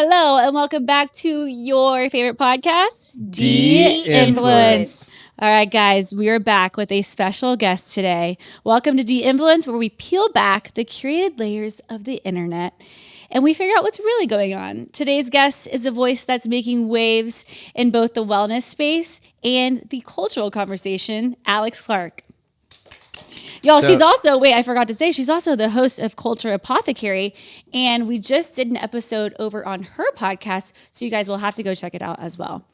Hello, and welcome back to your favorite podcast, De-Influence. All right, guys, we are back with a special guest today. Welcome to De-Influence, where we peel back the curated layers of the internet and we figure out what's really going on. Today's guest is a voice that's making waves in both the wellness space and the cultural conversation, Alex Clark. Y'all, she's also, I forgot to say, she's also the host of Culture Apothecary, and we just did an episode over on her podcast, so you guys will have to go check it out as well.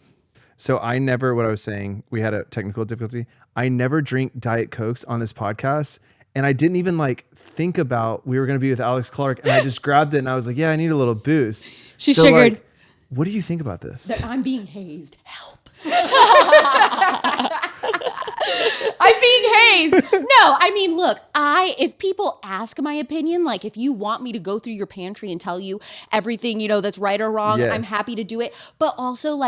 So what I was saying, we had a technical difficulty. I never drink Diet Cokes on this podcast, and I didn't even think about we were going to be with Alex Clark, and I just grabbed it, and I was like, yeah, I need a little boost. She's sugared. What do you think about this? That I'm being hazed. Help. I'm being hazed. No, I mean, look, if people ask my opinion, like if you want me to go through your pantry and tell you everything, that's right or wrong, yes. I'm happy to do it. But also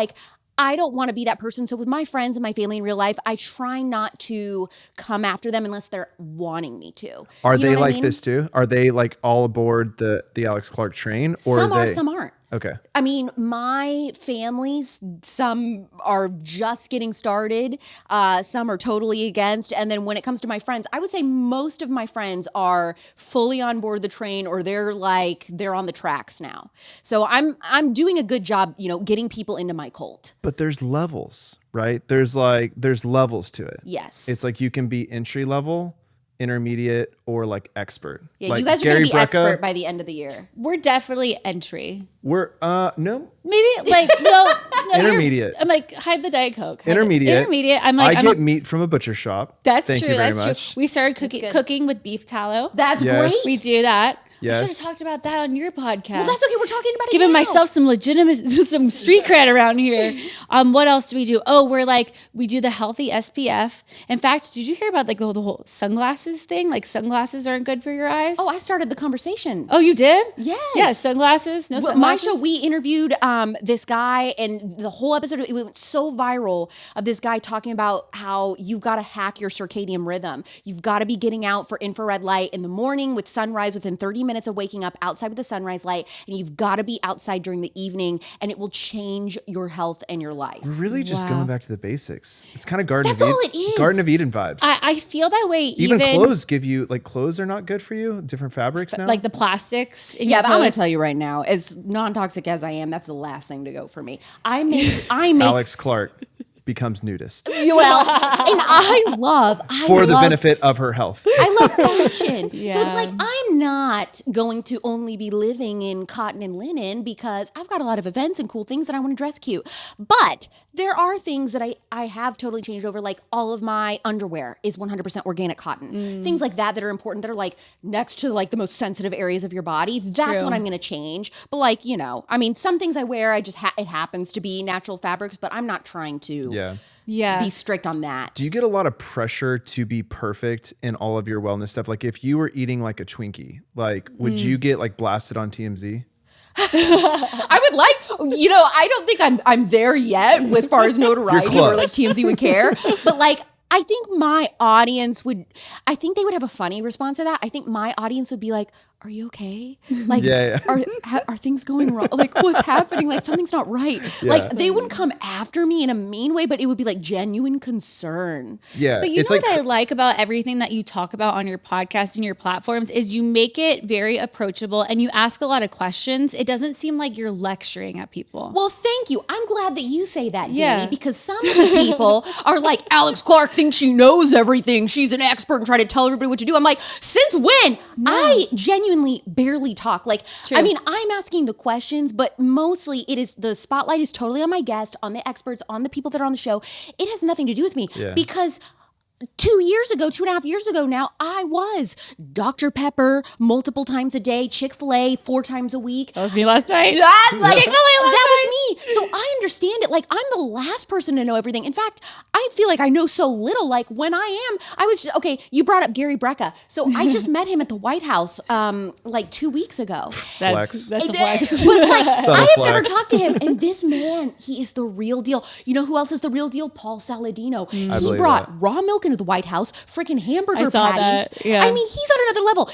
I don't want to be that person. So with my friends and my family in real life, I try not to come after them unless they're wanting me to. Are they like this too? Are they all aboard the Alex Clark train? Or some are, some aren't. Okay. I mean, my families, some are just getting started. Some are totally against. And then when it comes to my friends, I would say most of my friends are fully on board the train, or they're on the tracks now. So I'm doing a good job, getting people into my cult. But there's levels, right? There's levels to it. Yes. It's you can be entry level, intermediate, or expert. Yeah, you guys are going to be expert by the end of the year. We're definitely entry. We're no. Maybe no intermediate. I'm hide the Diet Coke. Intermediate. I get meat from a butcher shop. That's Thank true. you very That's much. true. We started cooking with beef tallow. That's Yes. great. We do that. Yes. I should have talked about that on your podcast. Well, that's okay. We're talking about it Giving now. myself some some street cred around here. What else do we do? Oh, we do the healthy SPF. In fact, did you hear about the whole sunglasses thing? Sunglasses aren't good for your eyes. Oh, I started the conversation. Oh, you did? Yes. Yeah, sunglasses. No sunglasses. My show, we interviewed this guy, and the whole episode, it went so viral, of this guy talking about how you've got to hack your circadian rhythm. You've got to be getting out for infrared light in the morning with sunrise within 30 minutes of waking up, outside with the sunrise light, and you've got to be outside during the evening, and it will change your health and your life. We're really just going back to the basics. It's kind of Garden That's of Eden. all it is. Garden of Eden vibes. I feel that way. Even clothes give you clothes are not good for you. Different fabrics now. The plastics. Yeah, but I'm going to tell you right now, as non-toxic as I am, that's the last thing to go for me. I make Alex Clark becomes nudist well, and I love the benefit of her health. I love fashion. Yeah. So it's I'm not going to only be living in cotton and linen, because I've got a lot of events and cool things that I want to dress cute. But there are things that I have totally changed over. All of my underwear is 100% organic cotton. Things like that are important, that are next to the most sensitive areas of your body. That's what I'm going to change. But some things I wear, it happens to be natural fabrics, but I'm not trying to be strict on that. Do you get a lot of pressure to be perfect in all of your wellness stuff? If you were eating a Twinkie, would you get blasted on TMZ? I would I don't think I'm there yet as far as notoriety or TMZ would care. But I think my audience they would have a funny response to that. I think my audience would be like, are you okay? Are things going wrong? What's happening? Something's not right. Yeah. They wouldn't come after me in a mean way, but it would be genuine concern. Yeah. But you know what I like about everything that you talk about on your podcast and your platforms is you make it very approachable and you ask a lot of questions. It doesn't seem like you're lecturing at people. Well, thank you. I'm glad that you say that, Dani, because some of the people are like, Alex Clark thinks she knows everything. She's an expert and try to tell everybody what to do. I'm like, since when? No. I genuinely barely talk. True. I mean, I'm asking the questions, but mostly the spotlight is totally on my guest, on the experts, on the people that are on the show. It has nothing to do with me because 2.5 years ago now, I was Dr. Pepper multiple times a day, Chick-fil-A 4 times a week. That was me last night. Chick-fil-A that was me. So I understand it. I'm the last person to know everything. In fact, I feel like I know so little. When I was just, okay, you brought up Gary Brecka. So I just met him at the White House 2 weeks ago. That's a flex. But I have never talked to him. And this man, he is the real deal. You know who else is the real deal? Paul Saladino. He brought raw milk into the White House, freaking hamburger patties. That, yeah. I mean, he's on another level.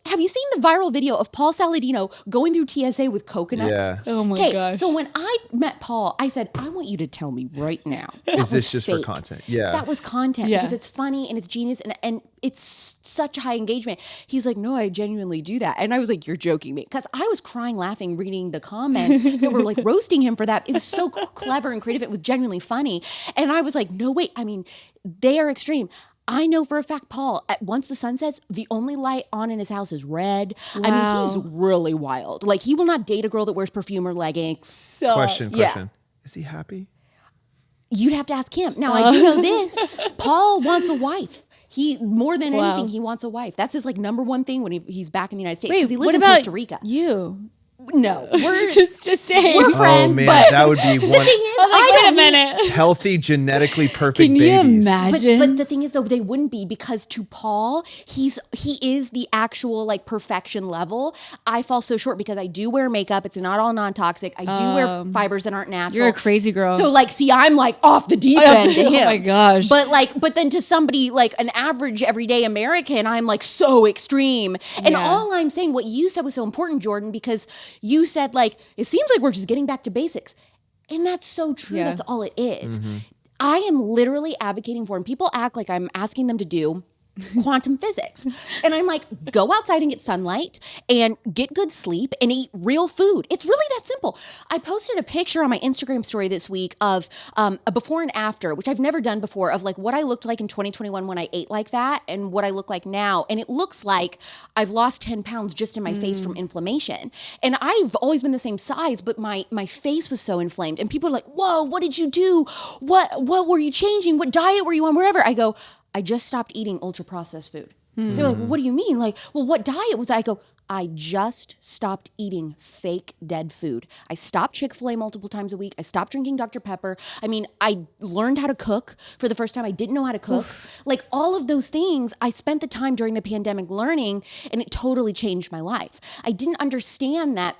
have you seen the viral video of Paul Saladino going through TSA with coconuts? Yeah. Oh my gosh. So when I met Paul, I said, I want you to tell me right now. Is this just for content? Yeah. That was content Yeah. because it's funny and it's genius and it's such high engagement. He's like, no, I genuinely do that. And I was like, you're joking me. Because I was crying, laughing, reading the comments that were like roasting him for that. It was so clever and creative. It was genuinely funny. And I was like, no, wait. I mean, they are extreme. I know for a fact, Paul, once the sun sets, the only light on in his house is red. Wow. I mean, he's really wild. Like, he will not date a girl that wears perfume or leggings. So, Question. yeah. Is he happy? You'd have to ask him. Now, I do know this. Paul wants a wife. He, more than Wow. anything, he wants a wife. That's his, like, number one thing when he's back in the United States. wait, Because he lives what in about Costa Rica. you? No, we're Just saying. we're friends, oh man, but that would be the one thing is, I was like, I wait don't a need- minute. healthy, genetically perfect Can you babies. imagine? But the thing is, though, they wouldn't be because to Paul, he is the actual like perfection level. I fall so short because I do wear makeup. It's not all non-toxic. I do wear fibers that aren't natural. You're a crazy girl. So like, see, I'm like off the deep end to him. Oh my gosh. But then to somebody like an average everyday American, I'm like so extreme. And Yeah. all I'm saying, what you said was so important, Jordan, because you said like, it seems like we're just getting back to basics. And that's so true. Yeah. That's all it is. I am literally advocating for, and people act like I'm asking them to do quantum physics. And I'm like, go outside and get sunlight and get good sleep and eat real food. It's really that simple. I posted a picture on my Instagram story this week of a before and after, which I've never done before, of like what I looked like in 2021 when I ate like that and what I look like now. And it looks like I've lost 10 pounds just in my face from inflammation. And I've always been the same size, but my face was so inflamed. And people are like, whoa, what did you do? What were you changing? What diet were you on? Wherever. I go, I just stopped eating ultra processed food. They're like, what do you mean? Like, well, what diet was I go, I just stopped eating fake dead food. I stopped Chick-fil-A multiple times a week. I stopped drinking Dr. Pepper. I mean, I learned how to cook for the first time. I didn't know how to cook. Like all of those things, I spent the time during the pandemic learning, and it totally changed my life. I didn't understand that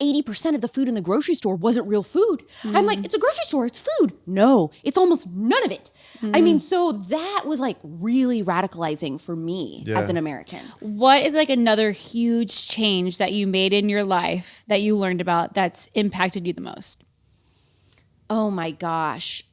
80% of the food in the grocery store wasn't real food. I'm like, it's a grocery store, it's food. No, it's almost none of it. I mean, so that was like really radicalizing for me as an American. What is like another huge change that you made in your life that you learned about that's impacted you the most? Oh my gosh.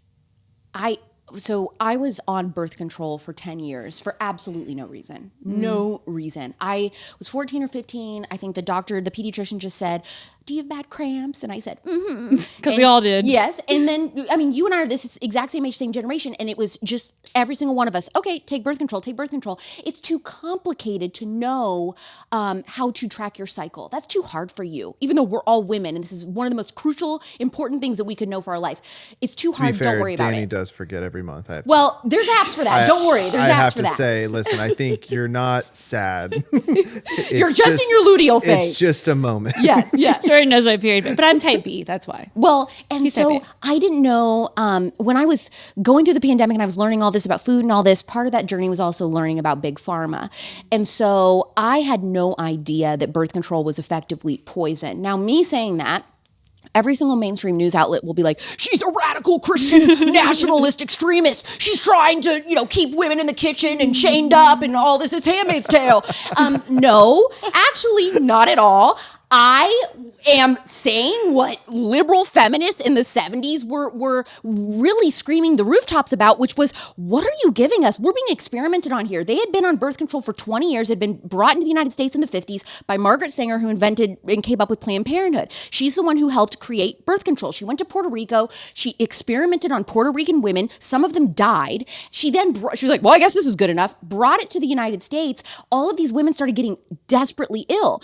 So I was on birth control for 10 years for absolutely no reason. No reason. I was 14 or 15. I think the pediatrician just said, do you have bad cramps? And I said, Because we all did. Yes. And then, I mean, you and I are this exact same age, same generation. And it was just every single one of us, okay, take birth control, take birth control. It's too complicated to know how to track your cycle. That's too hard for you, even though we're all women. And this is one of the most crucial, important things that we could know for our life. It's too hard. To be fair, Don't worry about Dani it. does forget every month. Well, there's apps for that. Don't worry. There's I apps have for to that. say, listen, I think you're not sad. You're just in your luteal phase. It's just a moment. Yes, yes. Jordan knows my period, but I'm type B. That's why. Well, and He's so type A. I didn't know when I was going through the pandemic and I was learning all this about food and all this, part of that journey was also learning about big pharma. And so I had no idea that birth control was effectively poison. Now, me saying that, every single mainstream news outlet will be like, she's a radical Christian nationalist extremist. She's trying to, keep women in the kitchen and chained up and all this. It's Handmaid's Tale. No, actually not at all. I am saying what liberal feminists in the 70s were really screaming the rooftops about, which was, what are you giving us? We're being experimented on here. They had been on birth control for 20 years, had been brought into the United States in the 50s by Margaret Sanger, who invented and came up with Planned Parenthood. She's the one who helped create birth control. She went to Puerto Rico. She experimented on Puerto Rican women. Some of them died. She was like, well, I guess this is good enough. Brought it to the United States. All of these women started getting desperately ill.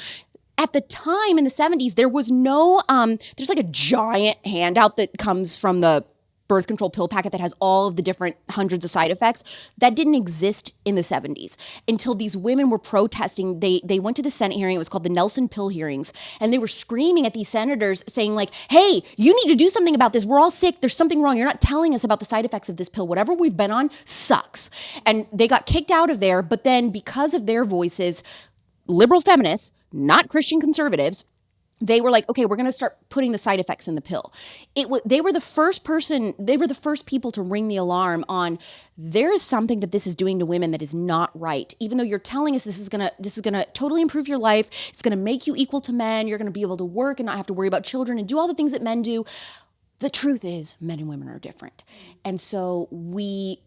At the time in the 70s, there was no, there's like a giant handout that comes from the birth control pill packet that has all of the different hundreds of side effects. That didn't exist in the 70s until these women were protesting. They went to the Senate hearing. It was called the Nelson Pill hearings. And they were screaming at these senators saying like, hey, you need to do something about this. We're all sick. There's something wrong. You're not telling us about the side effects of this pill. Whatever we've been on sucks. And they got kicked out of there. But then because of their voices, liberal feminists, not Christian conservatives, they were like, okay, we're going to start putting the side effects in the pill. They were the first people to ring the alarm on there is something that this is doing to women that is not right. Even though you're telling us this is going to totally improve your life. It's going to make you equal to men. You're going to be able to work and not have to worry about children and do all the things that men do. The truth is men and women are different. And so we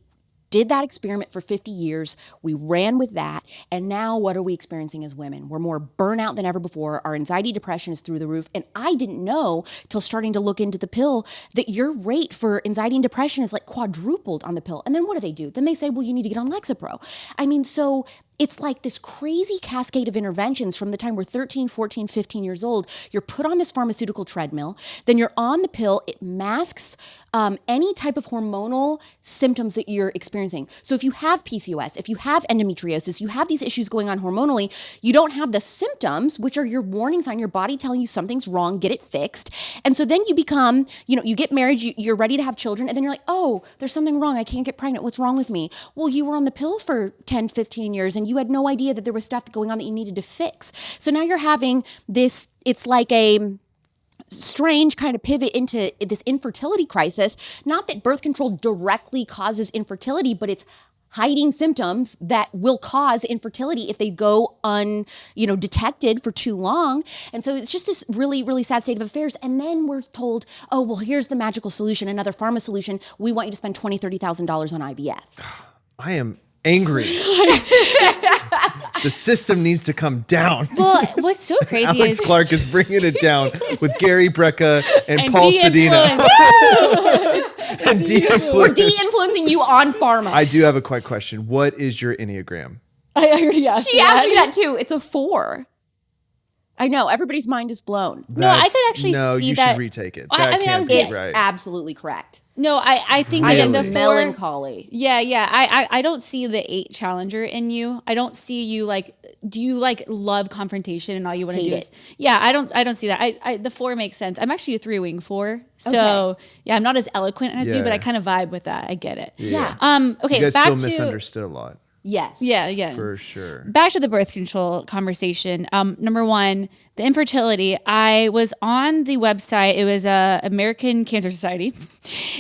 did that experiment for 50 years. We ran with that. And now what are we experiencing as women? We're more burnout than ever before. Our anxiety, depression is through the roof. And I didn't know till starting to look into the pill that your rate for anxiety and depression is like quadrupled on the pill. And then what do? Then they say, well, you need to get on Lexapro. I mean, so it's like this crazy cascade of interventions from the time we're 13, 14, 15 years old. You're put on this pharmaceutical treadmill, then you're on the pill. It masks any type of hormonal symptoms that you're experiencing. So if you have PCOS, if you have endometriosis, you have these issues going on hormonally, you don't have the symptoms, which are your warning sign, your body telling you something's wrong, get it fixed. And so then you become, you get married, you're ready to have children, and then you're like, oh, there's something wrong. I can't get pregnant. What's wrong with me? Well, you were on the pill for 10, 15 years, and you had no idea that there was stuff going on that you needed to fix. So now you're having this, it's like a strange kind of pivot into this infertility crisis. Not that birth control directly causes infertility, but it's hiding symptoms that will cause infertility if they go detected for too long. And so it's just this really, really sad state of affairs. And then we're told, oh, well, here's the magical solution, another pharma solution. We want you to spend $20,000, $30,000 on IVF. I am angry. The system needs to come down. Well, what's so crazy Alex is Clark is bringing it down with Gary Brecka and Paul de-influence. Sedina. And We're de-influencing you on pharma. I do have a quick question. What is your Enneagram? I already asked She asked me that too. It's a 4. I know. Everybody's mind is blown. No, I could actually no, see you that. should retake it. I That mean, I can't was be getting- It's right. absolutely correct. No, I think I that am it's a 4. melancholy. Yeah. I don't see the 8 challenger in you. I don't see you do you love confrontation and all you want to Hate do it. is, yeah, I don't see that. I the 4 makes sense. I'm actually a 3-wing 4. So yeah, I'm not as eloquent as you, but I kind of vibe with that. I get it. Yeah. Okay. You guys back feel to misunderstood a lot. Yes. Yeah. For sure. Back to the birth control conversation. Number 1, the infertility. I was on the website. It was American Cancer Society.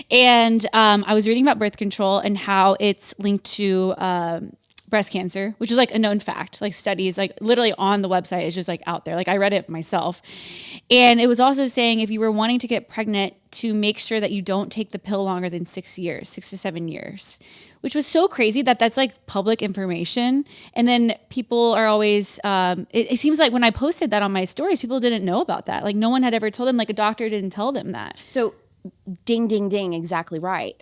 And I was reading about birth control and how it's linked to breast cancer, which is like a known fact, like studies, like literally on the website. It's just like out there. Like I read it myself. And it was also saying if you were wanting to get pregnant, to make sure that you don't take the pill longer than 6 to 7 years, which was so crazy that that's like public information. And then people are always, it seems like when I posted that on my stories, people didn't know about that. Like no one had ever told them, like a doctor didn't tell them that. So ding, ding, ding. Exactly right.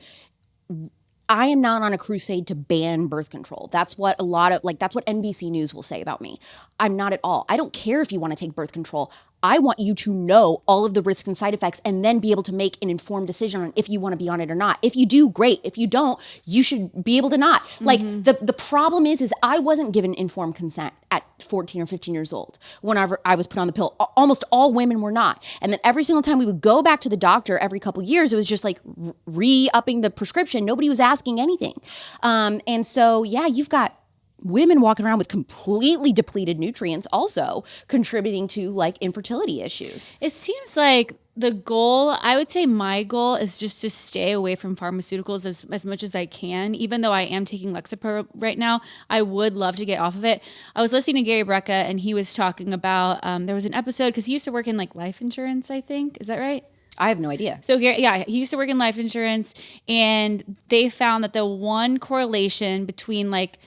I am not on a crusade to ban birth control. That's what that's what NBC News will say about me. I'm not at all. I don't care if you want to take birth control. I want you to know all of the risks and side effects and then be able to make an informed decision on if you want to be on it or not. If you do, great. If you don't, you should be able to not. Mm-hmm. Like the problem is I wasn't given informed consent at 14 or 15 years old whenever I was put on the pill. Almost all women were not. And then every single time we would go back to the doctor every couple of years, it was just like re-upping the prescription. Nobody was asking anything. And so, yeah, you've got women walking around with completely depleted nutrients also contributing to like infertility issues. It seems like the goal, I would say my goal is just to stay away from pharmaceuticals as much as I can. Even though I am taking Lexapro right now, I would love to get off of it. I was listening to Gary Brecka and he was talking about, there was an episode, because he used to work in like life insurance, I think. Is that right? I have no idea. So Gary, yeah, he used to work in life insurance, and they found that the one correlation between like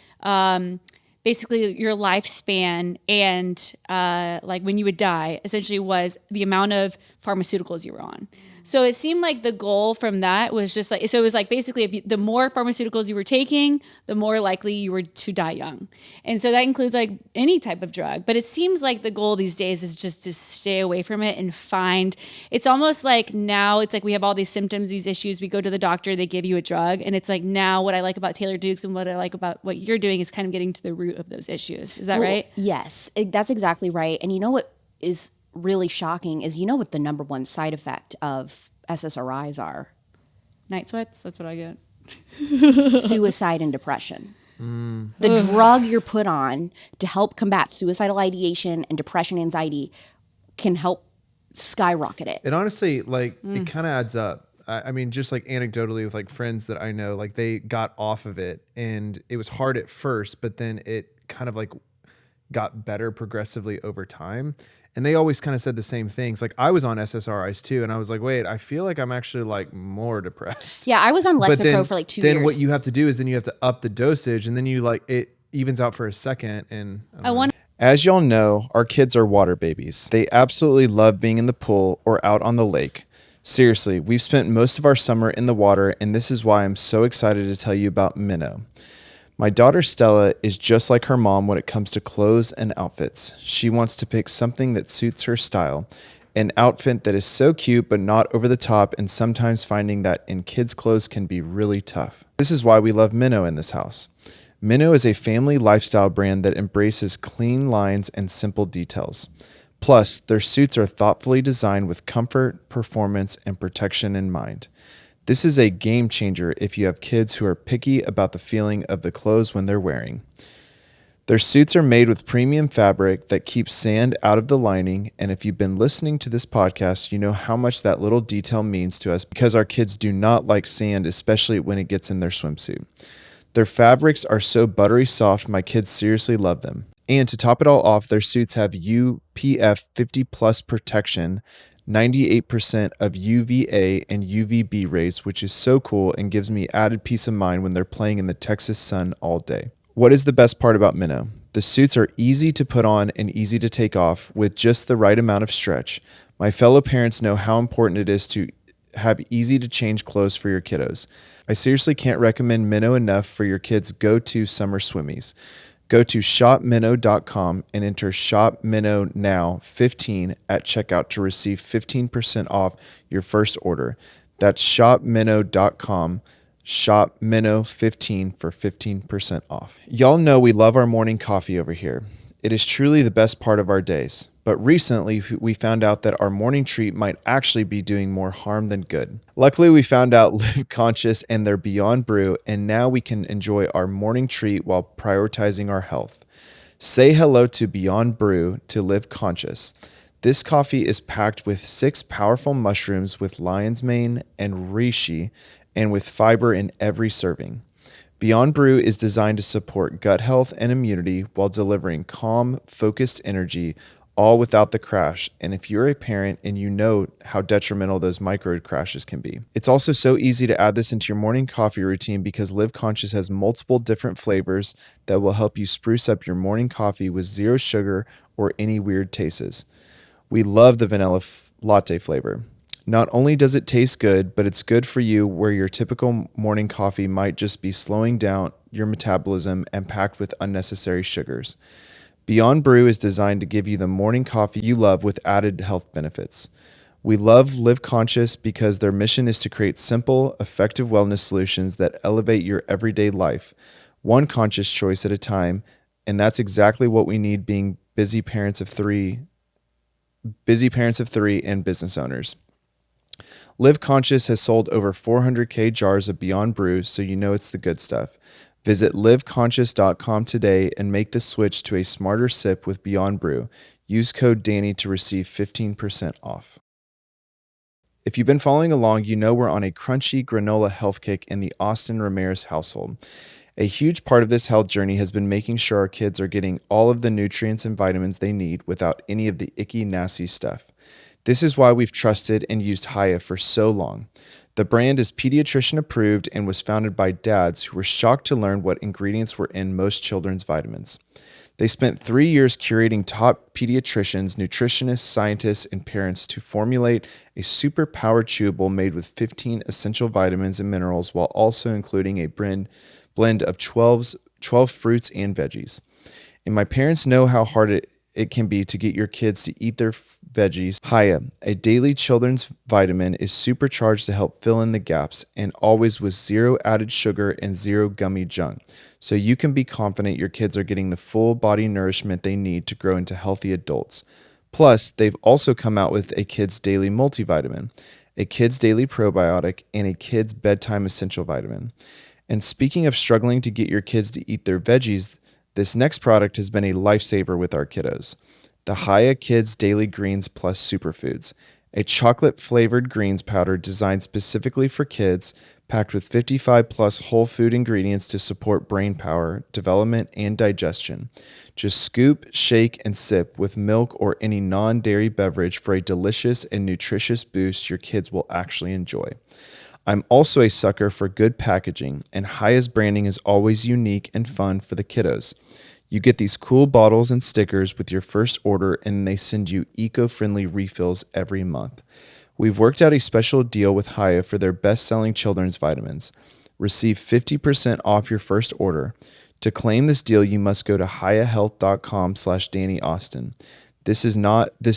basically your lifespan and like when you would die essentially was the amount of pharmaceuticals you were on. So it seemed like the goal from that was just like, so it was like basically the more pharmaceuticals you were taking, the more likely you were to die young. And so that includes like any type of drug. But it seems like the goal these days is just to stay away from it and find, it's almost like now it's like we have all these symptoms, these issues, we go to the doctor, they give you a drug. And it's like now what I like about Taylor Dukes and what I like about what you're doing is kind of getting to the root of those issues. Is that right? Yes, that's exactly right. And you know what is really shocking is what the number one side effect of SSRIs are? Night sweats, that's what I get. Suicide and depression. The drug you're put on to help combat suicidal ideation and depression, anxiety can help skyrocket it. And honestly, like it kind of adds up. I mean, just like anecdotally with like friends that I know, like they got off of it and it was hard at first, but then it kind of like got better progressively over time. And they always kind of said the same things. Like I was on SSRIs too. And I was like, wait, I feel like I'm actually like more depressed. Yeah, I was on But then- Lexapro for like 2 years. Then what you have to do is then you have to up the dosage and then you like, it evens out for a second. And I want As y'all know, our kids are water babies. They absolutely love being in the pool or out on the lake. Seriously, we've spent most of our summer in the water, and this is why I'm so excited to tell you about Minnow. My daughter Stella is just like her mom when it comes to clothes and outfits. She wants to pick something that suits her style, an outfit that is so cute but not over the top, and sometimes finding that in kids' clothes can be really tough. This is why we love Minnow in this house. Minnow is a family lifestyle brand that embraces clean lines and simple details. Plus, their suits are thoughtfully designed with comfort, performance, and protection in mind. This is a game changer if you have kids who are picky about the feeling of the clothes when they're wearing. Their suits are made with premium fabric that keeps sand out of the lining, and if you've been listening to this podcast, you know how much that little detail means to us because our kids do not like sand, especially when it gets in their swimsuit. Their fabrics are so buttery soft, my kids seriously love them. And to top it all off, their suits have UPF 50 plus protection, 98% of UVA and UVB rays, which is so cool and gives me added peace of mind when they're playing in the Texas sun all day. What is the best part about Minnow? The suits are easy to put on and easy to take off with just the right amount of stretch. My fellow parents know how important it is to have easy to change clothes for your kiddos. I seriously can't recommend Minnow enough for your kids' go-to summer swimmies. Go to shopminnow.com and enter ShopMinnowNow15 at checkout to receive 15% off your first order. That's shopminnow.com, ShopMinnow15 for 15% off. Y'all know we love our morning coffee over here. It is truly the best part of our days. But recently, we found out that our morning treat might actually be doing more harm than good. Luckily, we found out Live Conscious and their Beyond Brew, and now we can enjoy our morning treat while prioritizing our health. Say hello to Beyond Brew to Live Conscious. This coffee is packed with 6 powerful mushrooms with lion's mane and reishi, and with fiber in every serving. Beyond Brew is designed to support gut health and immunity while delivering calm, focused energy, all without the crash. And if you're a parent and you know how detrimental those micro crashes can be. It's also so easy to add this into your morning coffee routine because Live Conscious has multiple different flavors that will help you spruce up your morning coffee with zero sugar or any weird tastes. We love the vanilla latte flavor. Not only does it taste good, but it's good for you where your typical morning coffee might just be slowing down your metabolism and packed with unnecessary sugars. Beyond Brew is designed to give you the morning coffee you love with added health benefits. We love Live Conscious because their mission is to create simple, effective wellness solutions that elevate your everyday life, one conscious choice at a time, and that's exactly what we need being busy parents of three and business owners. Live Conscious has sold over 400K jars of Beyond Brew, so you know it's the good stuff. Visit liveconscious.com today and make the switch to a smarter sip with Beyond Brew. Use code Dani to receive 15% off. If you've been following along, you know we're on a crunchy granola health kick in the Austin Ramirez household. A huge part of this health journey has been making sure our kids are getting all of the nutrients and vitamins they need without any of the icky, nasty stuff. This is why we've trusted and used Hiya for so long. The brand is pediatrician approved and was founded by dads who were shocked to learn what ingredients were in most children's vitamins. They spent 3 years curating top pediatricians, nutritionists, scientists, and parents to formulate a super-powered chewable made with 15 essential vitamins and minerals while also including a blend of 12 fruits and veggies. And my parents know how hard it can be to get your kids to eat their veggies. Hiya, a daily children's vitamin, is supercharged to help fill in the gaps and always with zero added sugar and zero gummy junk. So you can be confident your kids are getting the full body nourishment they need to grow into healthy adults. Plus, they've also come out with a kids daily multivitamin, a kids daily probiotic, and a kids bedtime essential vitamin. And speaking of struggling to get your kids to eat their veggies, this next product has been a lifesaver with our kiddos. the Haya Kids Daily Greens Plus Superfoods, a chocolate-flavored greens powder designed specifically for kids, packed with 55 plus whole food ingredients to support brain power, development, and digestion. Just scoop, shake, and sip with milk or any non-dairy beverage for a delicious and nutritious boost your kids will actually enjoy. I'm also a sucker for good packaging, and Haya's branding is always unique and fun for the kiddos. You get these cool bottles and stickers with your first order, and they send you eco-friendly refills every month. We've worked out a special deal with Haya for their best-selling children's vitamins. Receive 50% off your first order. To claim this deal, you must go to hayahealth.com/Dani Austin. This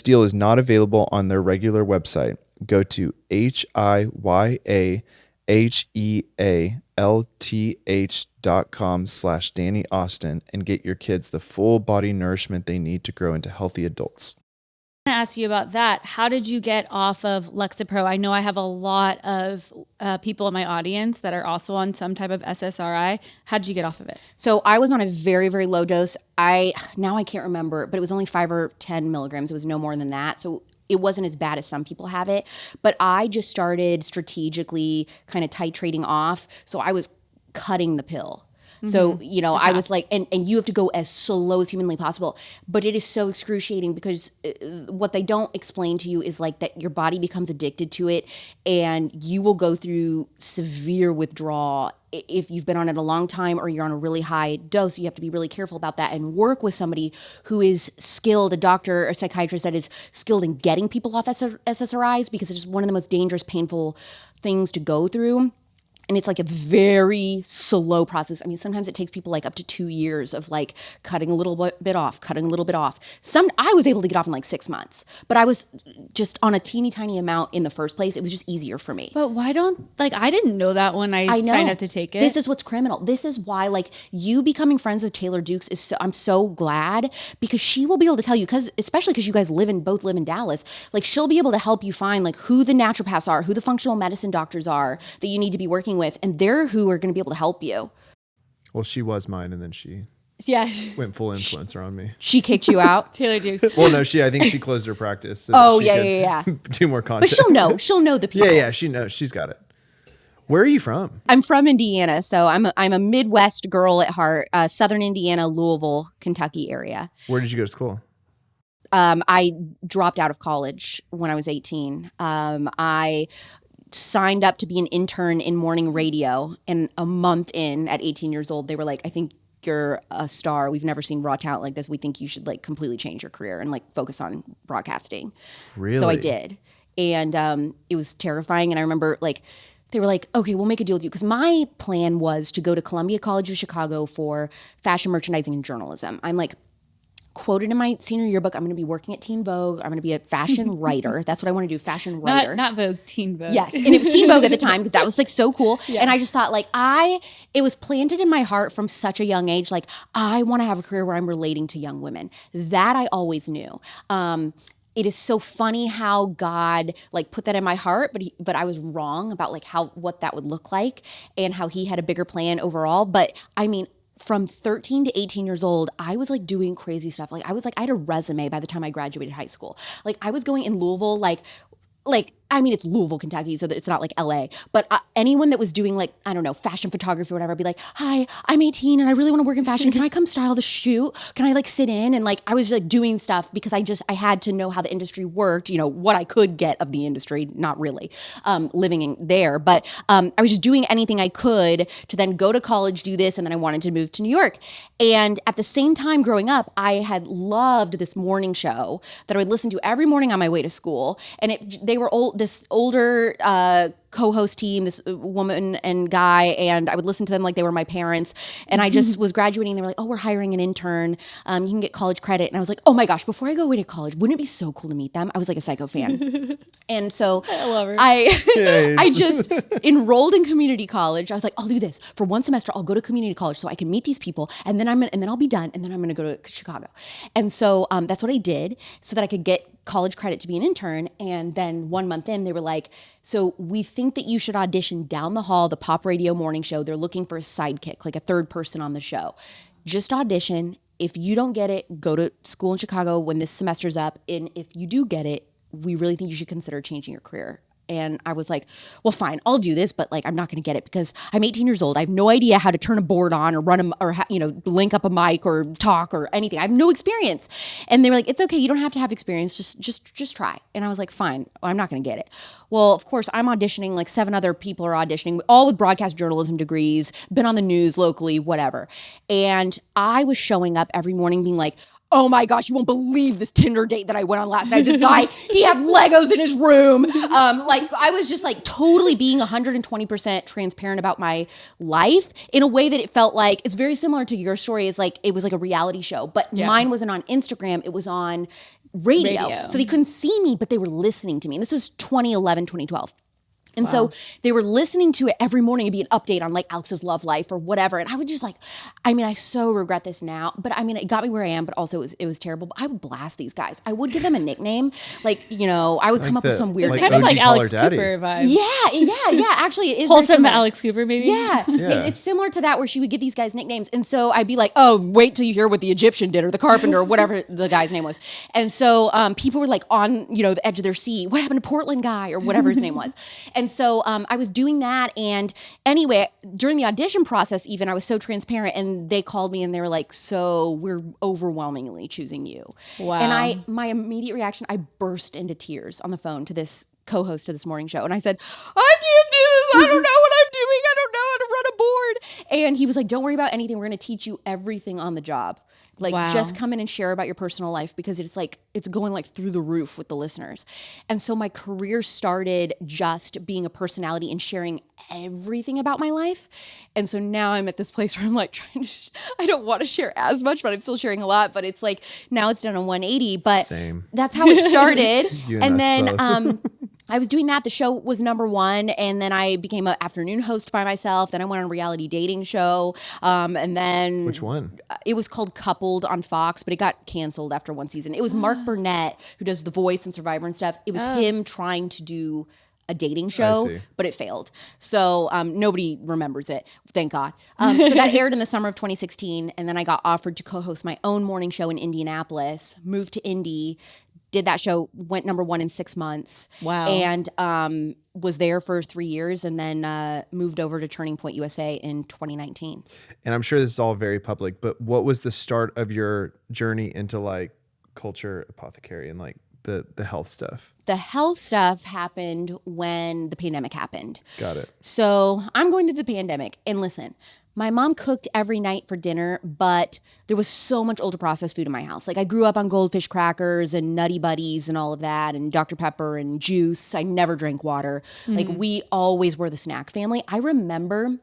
deal is not available on their regular website. Go to HIYAHEALTH.com/Dani Austin and get your kids the full body nourishment they need to grow into healthy adults. I want to ask you about that. How did you get off of Lexapro? I know I have a lot of people in my audience that are also on some type of SSRI. How did you get off of it? So I was on a very, very low dose. Now I can't remember, but it was only 5 or 10 milligrams. It was no more than that. So it wasn't as bad as some people have it, but I just started strategically kind of titrating off. So I was cutting the pill. So, I was like, and you have to go as slow as humanly possible, but it is so excruciating because what they don't explain to you is like that your body becomes addicted to it and you will go through severe withdrawal if you've been on it a long time or you're on a really high dose. You have to be really careful about that and work with somebody who is skilled, a doctor or psychiatrist that is skilled in getting people off SSRIs, because it's just one of the most dangerous, painful things to go through. And it's like a very slow process. I mean, sometimes it takes people like up to 2 years of like cutting a little bit off. I was able to get off in like 6 months, but I was just on a teeny tiny amount in the first place. It was just easier for me. But why I didn't know that when I signed up to take it. This is what's criminal. This is why like you becoming friends with Taylor Dukes I'm so glad, because she will be able to tell you, especially because you guys both live in Dallas, like she'll be able to help you find like who the naturopaths are, who the functional medicine doctors are that you need to be working with, and they're who are going to be able to help you. Well, she was mine, and then she went full influencer on me. She kicked you out? Taylor Dukes. Well, no, I think she closed her practice. So yeah. Do more content. But she'll know the people. Yeah, she knows. She's got it. Where are you from? I'm from Indiana, so I'm a Midwest girl at heart. Southern Indiana, Louisville, Kentucky area. Where did you go to school? I dropped out of college when I was 18. I signed up to be an intern in morning radio, and a month in, at 18 years old, they were like, I think you're a star. We've never seen raw talent like this. We think you should like completely change your career and like focus on broadcasting. Really? So I did. And it was terrifying. And I remember like, they were like, okay, we'll make a deal with you. Because my plan was to go to Columbia College of Chicago for fashion merchandising and journalism. I'm like, quoted in my senior yearbook, I'm going to be working at Teen Vogue. I'm going to be a fashion writer. That's what I want to do, fashion writer. Not Vogue, Teen Vogue. Yes, and it was Teen Vogue at the time because that was like so cool. Yeah. And I just thought like it was planted in my heart from such a young age, like I want to have a career where I'm relating to young women. That I always knew. It is so funny how God like put that in my heart, but I was wrong about like what that would look like and how he had a bigger plan overall. But I mean, from 13 to 18 years old, I was like doing crazy stuff. Like I had a resume by the time I graduated high school. Like I was going in Louisville, like I mean, it's Louisville, Kentucky, so that it's not like LA. But anyone that was doing like, I don't know, fashion photography or whatever, I'd be like, hi, I'm 18 and I really want to work in fashion. Can I come style the shoot? Can I like sit in? And like, I was like doing stuff because I had to know how the industry worked, what I could get of the industry, not really living in there. But I was just doing anything I could to then go to college, do this. And then I wanted to move to New York. And at the same time growing up, I had loved this morning show that I would listen to every morning on my way to school. And they were this older co-host team, this woman and guy, and I would listen to them like they were my parents. And I just was graduating and they were like, oh, we're hiring an intern. You can get college credit. And I was like, oh my gosh, before I go away to college, wouldn't it be so cool to meet them? I was like a psycho fan. And so I love her. I just enrolled in community college. I was like, I'll do this for one semester. I'll go to community college so I can meet these people, and then I'll be done, and then I'm going to go to Chicago. And so that's what I did so that I could get college credit to be an intern. And then 1 month in, they were like, so we think that you should audition down the hall, the pop radio morning show. They're looking for a sidekick, like a third person on the show. Just audition. if you don't get it, go to school in Chicago when this semester's up. And if you do get it, we really think you should consider changing your career. And I was like, well, fine, I'll do this, but like, I'm not going to get it because I'm 18 years old. I have no idea how to turn a board on or run link up a mic or talk or anything. I have no experience. And they were like, it's okay. You don't have to have experience. Just try. And I was like, fine, I'm not going to get it. Well, of course, I'm auditioning, like 7 other people are auditioning, all with broadcast journalism degrees, been on the news locally, whatever. And I was showing up every morning being like, oh my gosh, you won't believe this Tinder date that I went on last night. This guy, he had Legos in his room. I was just like totally being 120% transparent about my life in a way that it felt like, it's very similar to your story. Is like, it was like a reality show, but mine wasn't on Instagram. It was on radio. So they couldn't see me, but they were listening to me. And this was 2011, 2012. And so they were listening to it every morning. It'd be an update on like Alex's love life or whatever. And I would just like, I mean, I so regret this now, but I mean, it got me where I am, but also it was terrible. But I would blast these guys. I would give them a nickname. Like, I would come up with some weird. It's kind of like Alex Cooper vibe. Yeah. Actually, it is wholesome Alex Cooper, maybe. Yeah. It's similar to that where she would give these guys nicknames. And so I'd be like, oh, wait till you hear what the Egyptian did or the carpenter or whatever the guy's name was. And so people were like on, the edge of their seat. What happened to Portland guy or whatever his name was? And so I was doing that. And anyway, during the audition process, even I was so transparent and they called me and they were like, so we're overwhelmingly choosing you. Wow. And my immediate reaction, I burst into tears on the phone to this co-host of this morning show. And I said, I can't do this. I don't know what I'm doing. I don't know how to run a board. And he was like, don't worry about anything. We're going to teach you everything on the job. Like, just come in and share about your personal life because it's like, it's going like through the roof with the listeners. And so my career started just being a personality and sharing everything about my life. And so now I'm at this place where I'm like I don't want to share as much, but I'm still sharing a lot. But it's like, now it's done on 180, but that's how it started. And then, I was doing that. The show was #1. And then I became an afternoon host by myself. Then I went on a reality dating show. And then. Which one? It was called Coupled on Fox, but it got canceled after 1 season. It was Mark Burnett, who does The Voice and Survivor and stuff. It was him trying to do a dating show, but it failed. So nobody remembers it, thank God. So that aired in the summer of 2016. And then I got offered to co-host my own morning show in Indianapolis, moved to Indy, did that show, went #1 in 6 months. Wow. And was there for 3 years and then moved over to Turning Point USA in 2019. And I'm sure this is all very public, but what was the start of your journey into like Culture Apothecary and like the health stuff? The health stuff happened when the pandemic happened. Got it. So I'm going through the pandemic. And listen, my mom cooked every night for dinner, but there was so much ultra processed food in my house. Like I grew up on Goldfish crackers and Nutty Buddies and all of that and Dr. Pepper and juice. I never drank water. Like we always were the snack family. I remember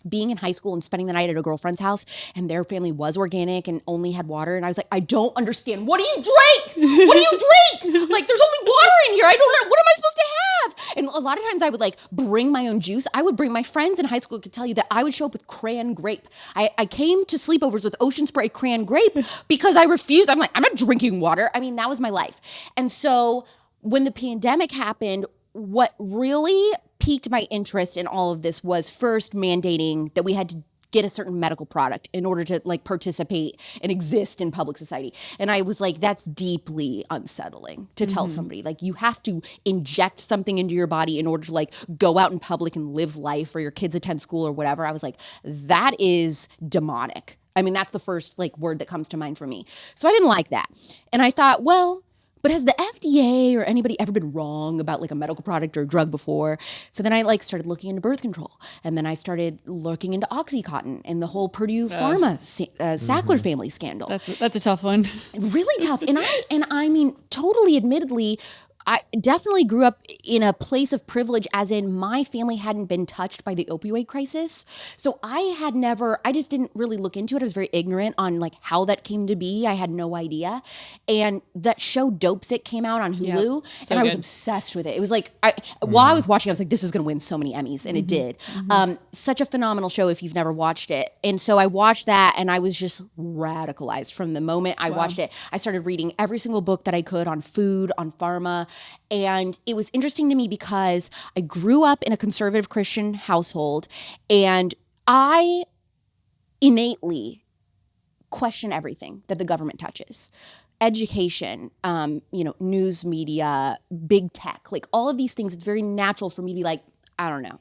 being in high school and spending the night at a girlfriend's house and their family was organic and only had water. And I was like, I don't understand. What do you drink? What do you drink? Like there's only water in here. I don't know. What am I supposed to have? And a lot of times I would like bring my own juice. I would bring my friends in high school could tell you that I would show up with crayon grape. I came to sleepovers with Ocean Spray crayon grape because I refused. I'm like, I'm not drinking water. I mean, that was my life. And so when the pandemic happened, what really piqued my interest in all of this was first mandating that we had to get a certain medical product in order to like participate and exist in public society. And I was like, that's deeply unsettling to tell somebody. Like you have to inject something into your body in order to like go out in public and live life or your kids attend school or whatever. I was like, that is demonic. I mean, that's the first like word that comes to mind for me. So I didn't like that. And I thought, well, but has the FDA or anybody ever been wrong about like a medical product or a drug before? So then I like started looking into birth control. And then I started looking into OxyContin and the whole Purdue Pharma Sackler family scandal. That's a tough one. Really tough. And I mean, totally admittedly, I definitely grew up in a place of privilege, as in my family hadn't been touched by the opioid crisis. So I just didn't really look into it. I was very ignorant on like how that came to be. I had no idea. And that show Dope Sick came out on Hulu and I was obsessed with it. It was like, while I was watching, I was like, this is going to win so many Emmys. And it did. Such a phenomenal show if you've never watched it. And so I watched that and I was just radicalized from the moment I watched it. I started reading every single book that I could on food, on pharma. And it was interesting to me because I grew up in a conservative Christian household and I innately question everything that the government touches. Education, news media, big tech, like all of these things, it's very natural for me to be like, I don't know.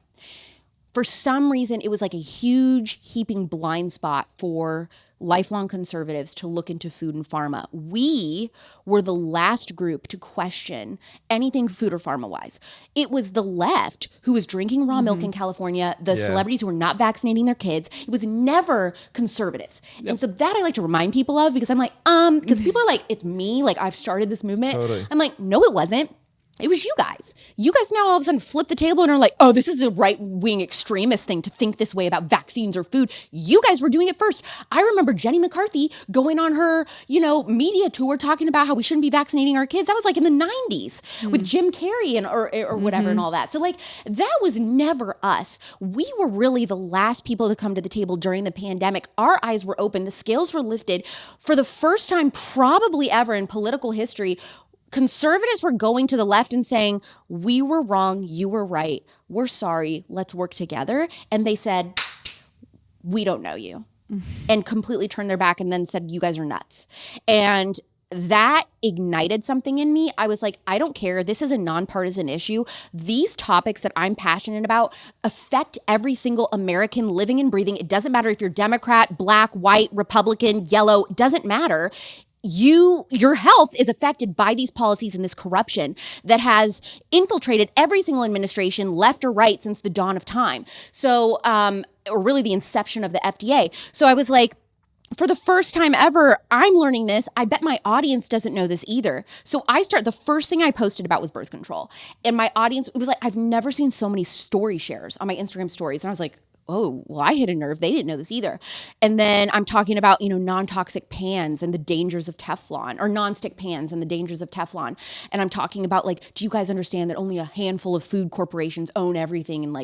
For some reason, it was like a huge heaping blind spot for lifelong conservatives to look into food and pharma. We were the last group to question anything food or pharma wise. It was the left who was drinking raw milk in California, the celebrities who were not vaccinating their kids. It was never conservatives. Yep. And so that I like to remind people of, because I'm like, because people are like, it's me, like I've started this movement. Totally. I'm like, no, it wasn't. It was you guys. You guys now all of a sudden flip the table and are like, oh, this is a right-wing extremist thing to think this way about vaccines or food. You guys were doing it first. I remember Jenny McCarthy going on her, media tour talking about how we shouldn't be vaccinating our kids. That was like in the 90s with Jim Carrey and or whatever and all that. So like that was never us. We were really the last people to come to the table during the pandemic. Our eyes were open. The scales were lifted. For the first time probably ever in political history, conservatives were going to the left and saying, we were wrong, you were right, we're sorry, let's work together. And they said, we don't know you. And completely turned their back and then said, you guys are nuts. And that ignited something in me. I was like, I don't care. This is a nonpartisan issue. These topics that I'm passionate about affect every single American living and breathing. It doesn't matter if you're Democrat, black, white, Republican, yellow, it doesn't matter. Your health is affected by these policies and this corruption that has infiltrated every single administration, left or right, since the dawn of time. So, or really the inception of the FDA. So I was like, for the first time ever, I'm learning this. I bet my audience doesn't know this either. So the first thing I posted about was birth control. And my audience, it was like, I've never seen so many story shares on my Instagram stories. And I was like, oh, well, I hit a nerve. They didn't know this either. And then I'm talking about, non-toxic pans and the dangers of Teflon, or non-stick pans and the dangers of Teflon. And I'm talking about like, do you guys understand that only a handful of food corporations own everything,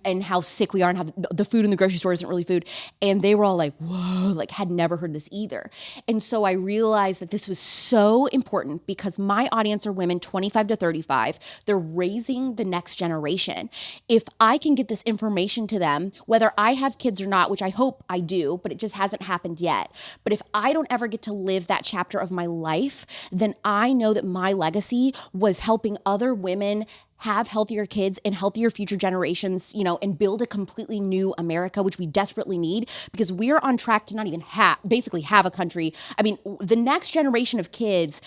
and how sick we are, and how the food in the grocery store isn't really food. And they were all like, whoa, like had never heard this either. And so I realized that this was so important because my audience are women 25 to 35. They're raising the next generation. If I can get this information to them, whether I have kids or not, which I hope I do, but it just hasn't happened yet. But if I don't ever get to live that chapter of my life, then I know that my legacy was helping other women have healthier kids and healthier future generations, and build a completely new America, which we desperately need, because we're on track to not even basically have a country. I mean, the next generation of kids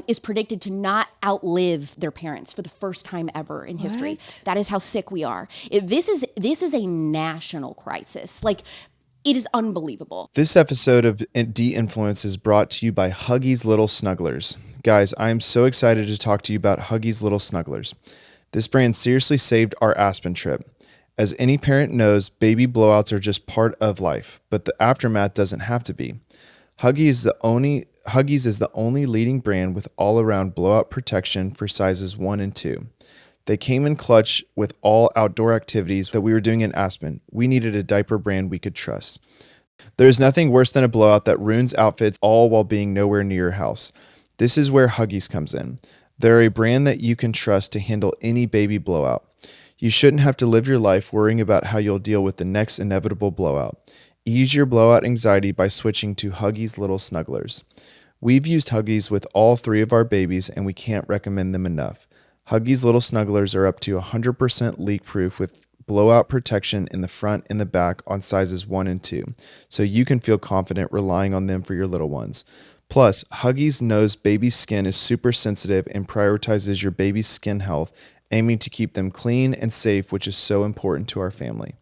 is predicted to not outlive their parents for the first time ever in history. That is how sick we are. This is a national crisis. Like, it is unbelievable. This episode of De-Influence is brought to you by Huggies Little Snugglers. Guys, I am so excited to talk to you about Huggies Little Snugglers. This brand seriously saved our Aspen trip. As any parent knows, baby blowouts are just part of life, but the aftermath doesn't have to be. Huggies is the only leading brand with all-around blowout protection for sizes 1 and 2. They came in clutch with all outdoor activities that we were doing in Aspen. We needed a diaper brand we could trust. There's nothing worse than a blowout that ruins outfits, all while being nowhere near your house. This is where Huggies comes in. They're a brand that you can trust to handle any baby blowout. You shouldn't have to live your life worrying about how you'll deal with the next inevitable blowout. Ease your blowout anxiety by switching to Huggies Little Snugglers. We've used Huggies with all 3 of our babies, and we can't recommend them enough. Huggies Little Snugglers are up to 100% leak-proof with blowout protection in the front and the back on sizes 1 and 2, so you can feel confident relying on them for your little ones. Plus, Huggies knows baby's skin is super sensitive and prioritizes your baby's skin health, aiming to keep them clean and safe, which is so important to our family.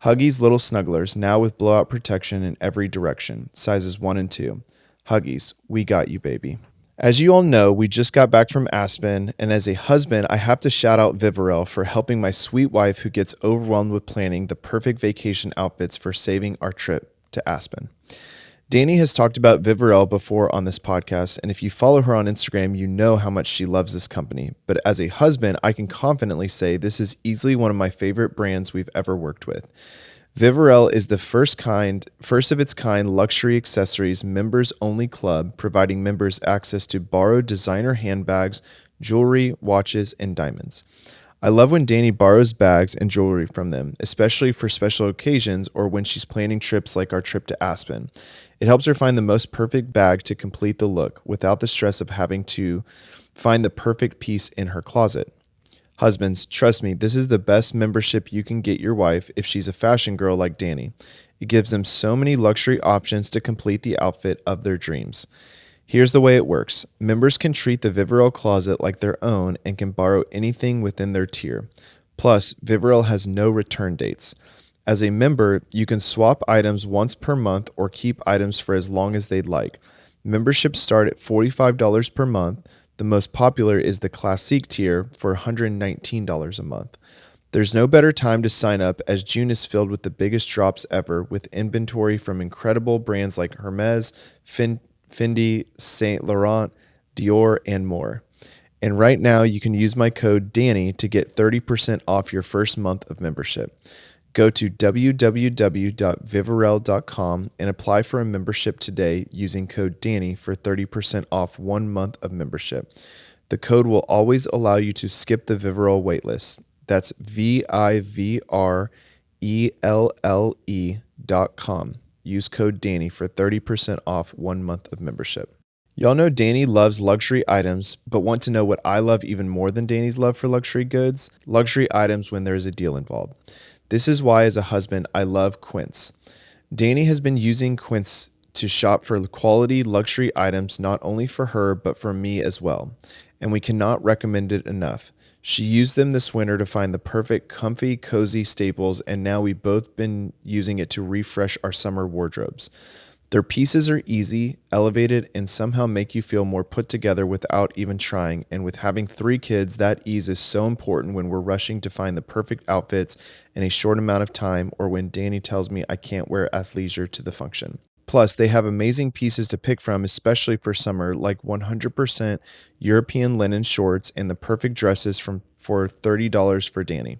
Huggies Little Snugglers, now with blowout protection in every direction, sizes 1 and 2. Huggies, we got you, baby. As you all know, we just got back from Aspen, and as a husband, I have to shout out Vivarel for helping my sweet wife who gets overwhelmed with planning the perfect vacation outfits for saving our trip to Aspen. Dani has talked about Vivarel before on this podcast, and if you follow her on Instagram, you know how much she loves this company. But as a husband, I can confidently say this is easily one of my favorite brands we've ever worked with. Vivarel is the first of its kind luxury accessories members only club, providing members access to borrowed designer handbags, jewelry, watches, and diamonds. I love when Dani borrows bags and jewelry from them, especially for special occasions or when she's planning trips like our trip to Aspen. It helps her find the most perfect bag to complete the look without the stress of having to find the perfect piece in her closet. Husbands, trust me, this is the best membership you can get your wife if she's a fashion girl like Dani. It gives them so many luxury options to complete the outfit of their dreams. Here's the way it works. Members can treat the Viverell closet like their own and can borrow anything within their tier. Plus, Viverell has no return dates. As a member, you can swap items once per month or keep items for as long as they'd like. Memberships start at $45 per month. The most popular is the Classique tier for $119 a month. There's no better time to sign up as June is filled with the biggest drops ever with inventory from incredible brands like Hermes, Fendi, Saint Laurent, Dior, and more. And right now you can use my code DANI to get 30% off your first month of membership. Go to www.viverell.com and apply for a membership today using code DANI for 30% off 1 month of membership. The code will always allow you to skip the Viverell waitlist. That's VIVRELLE.com. Use code DANI for 30% off 1 month of membership. Y'all know Dani loves luxury items, but want to know what I love even more than Dani's love for luxury goods? Luxury items when there's a deal involved. This is why, as a husband, I love Quince. Dani has been using Quince to shop for quality luxury items not only for her, but for me as well. And we cannot recommend it enough. She used them this winter to find the perfect, comfy, cozy staples, and now we've both been using it to refresh our summer wardrobes. Their pieces are easy, elevated, and somehow make you feel more put together without even trying. And with having 3 kids, that ease is so important when we're rushing to find the perfect outfits in a short amount of time, or when Dani tells me I can't wear athleisure to the function. Plus, they have amazing pieces to pick from, especially for summer, like 100% European linen shorts and the perfect dresses for $30 for Dani.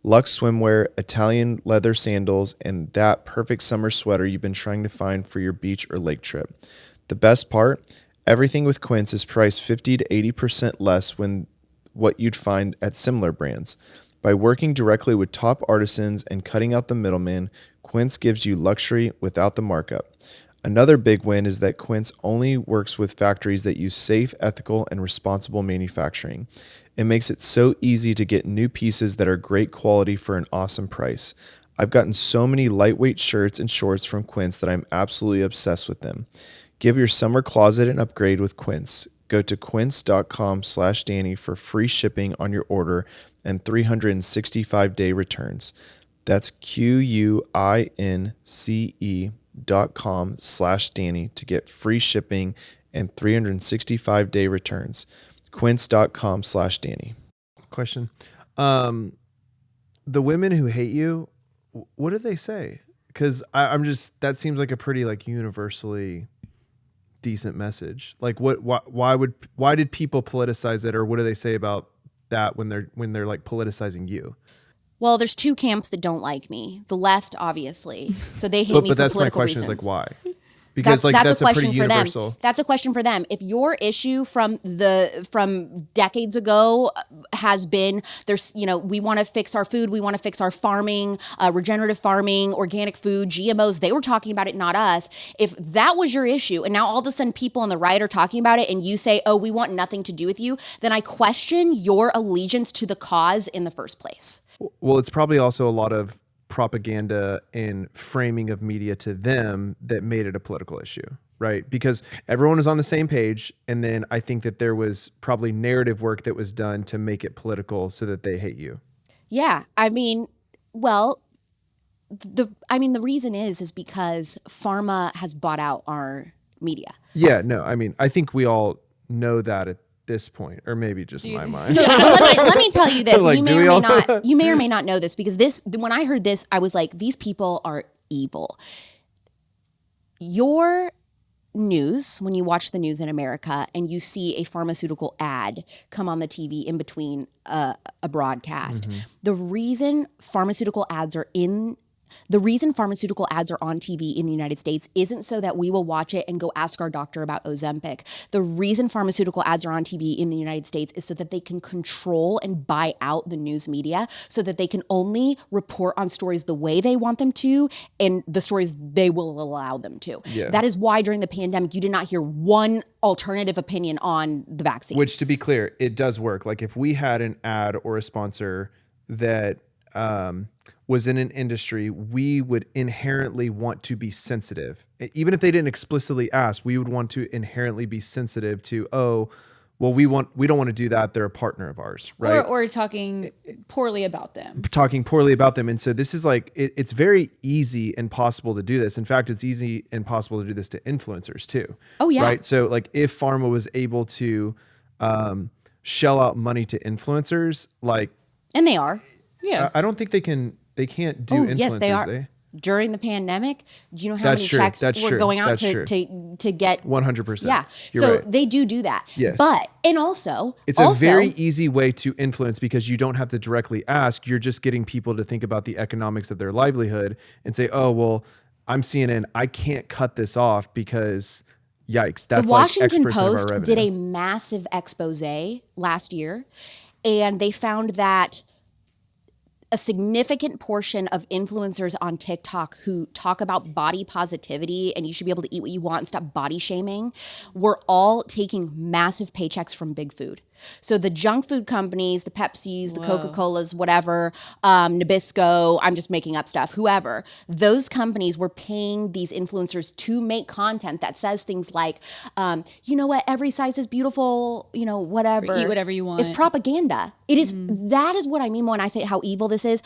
Luxe swimwear, Italian leather sandals, and that perfect summer sweater you've been trying to find for your beach or lake trip. The best part? Everything with Quince is priced 50 to 80% less than what you'd find at similar brands. By working directly with top artisans and cutting out the middleman, Quince gives you luxury without the markup. Another big win is that Quince only works with factories that use safe, ethical, and responsible manufacturing. It makes it so easy to get new pieces that are great quality for an awesome price. I've gotten so many lightweight shirts and shorts from Quince that I'm absolutely obsessed with them. Give your summer closet an upgrade with Quince. Go to quince.com/Dani for free shipping on your order and 365-day returns. That's QUINCE.com/Dani to get free shipping and 365-day returns. Quince.com/Dani. Question. The women who hate you, what do they say? Because I'm just, that seems like a pretty like universally decent message. Like why did people politicize it, or what do they say about that when they're like politicizing you? Well, there's 2 camps that don't like me. The left, obviously. So they hate me for that's political my question reasons. is like why? Because that's a pretty universal. Them. That's a question for them. If your issue from decades ago has been we want to fix our food, we want to fix our farming, regenerative farming, organic food, GMOs. They were talking about it, not us. If that was your issue, and now all of a sudden people on the right are talking about it, and you say, "Oh, we want nothing to do with you," then I question your allegiance to the cause in the first place. Well, it's probably also a lot of propaganda and framing of media to them that made it a political issue, right? Because everyone was on the same page, and then I think that there was probably narrative work that was done to make it political so that they hate you. Yeah, I mean, well, the reason is because pharma has bought out our media. Yeah, no, I mean, I think we all know that at this point, or maybe just my mind. So let me tell you this. Like, you may or may not know this, because when I heard this, I was like, these people are evil. Your news, when you watch the news in America and you see a pharmaceutical ad come on the TV in between a broadcast, the reason pharmaceutical ads are in The reason pharmaceutical ads are on TV in the United States isn't so that we will watch it and go ask our doctor about Ozempic. The reason pharmaceutical ads are on TV in the United States is so that they can control and buy out the news media, so that they can only report on stories the way they want them to and the stories they will allow them to. Yeah. That is why during the pandemic, you did not hear one alternative opinion on the vaccine. Which, to be clear, it does work. Like if we had an ad or a sponsor that was in an industry, we would inherently want to be sensitive. Even if they didn't explicitly ask, we would want to inherently be sensitive to, oh, well, we don't want to do that. They're a partner of ours, right? Or talking poorly about them. Talking poorly about them. And so this is like, it's very easy and possible to do this. In fact, it's easy and possible to do this to influencers too. Oh, yeah. Right. So like if pharma was able to shell out money to influencers, like. And they are. Yeah. I don't think they can't do influencers. Yes, they are. During the pandemic, do you know how That's many true. checks That's were true. going out That's to get 100%. Yeah. You're So right. they do that. Yes. But, and also. It's a very easy way to influence because you don't have to directly ask. You're just getting people to think about the economics of their livelihood and say, oh, well, I'm CNN. I can't cut this off because yikes. That's the Washington like X% of our Post revenue. did a massive expose last year, and they found that a significant portion of influencers on TikTok who talk about body positivity and you should be able to eat what you want and stop body shaming were all taking massive paychecks from big food. So the junk food companies, the Pepsis, the Coca-Colas, whatever, Nabisco, I'm just making up stuff, whoever, those companies were paying these influencers to make content that says things like, you know what, every size is beautiful, you know, whatever. Or eat whatever you want. It's propaganda. It is, that is what I mean when I say how evil this is.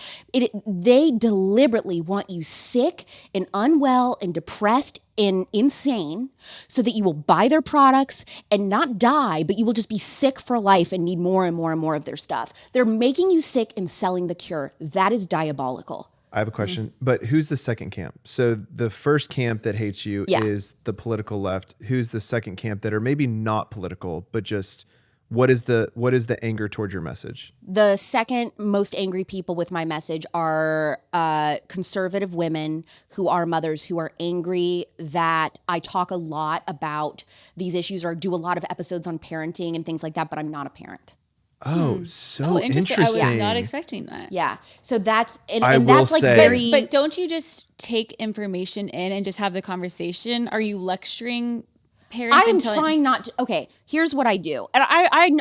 They deliberately want you sick and unwell and depressed and insane so that you will buy their products and not die, but you will just be sick for life and need more and more and more of their stuff. They're making you sick and selling the cure. That is diabolical. I have a question, but who's the second camp? So the first camp that hates you is the political left. Who's the second camp that are maybe not political, but just what is the anger towards your message? The second most angry people with my message are conservative women who are mothers who are angry that I talk a lot about these issues or do a lot of episodes on parenting and things like that, but I'm not a parent. Oh, so interesting. I was not expecting that. Yeah. So that's, and I will that's like say- very. But don't you just take information in and just have the conversation? Are you lecturing parents? I'm trying not to. Okay, here's what I do. And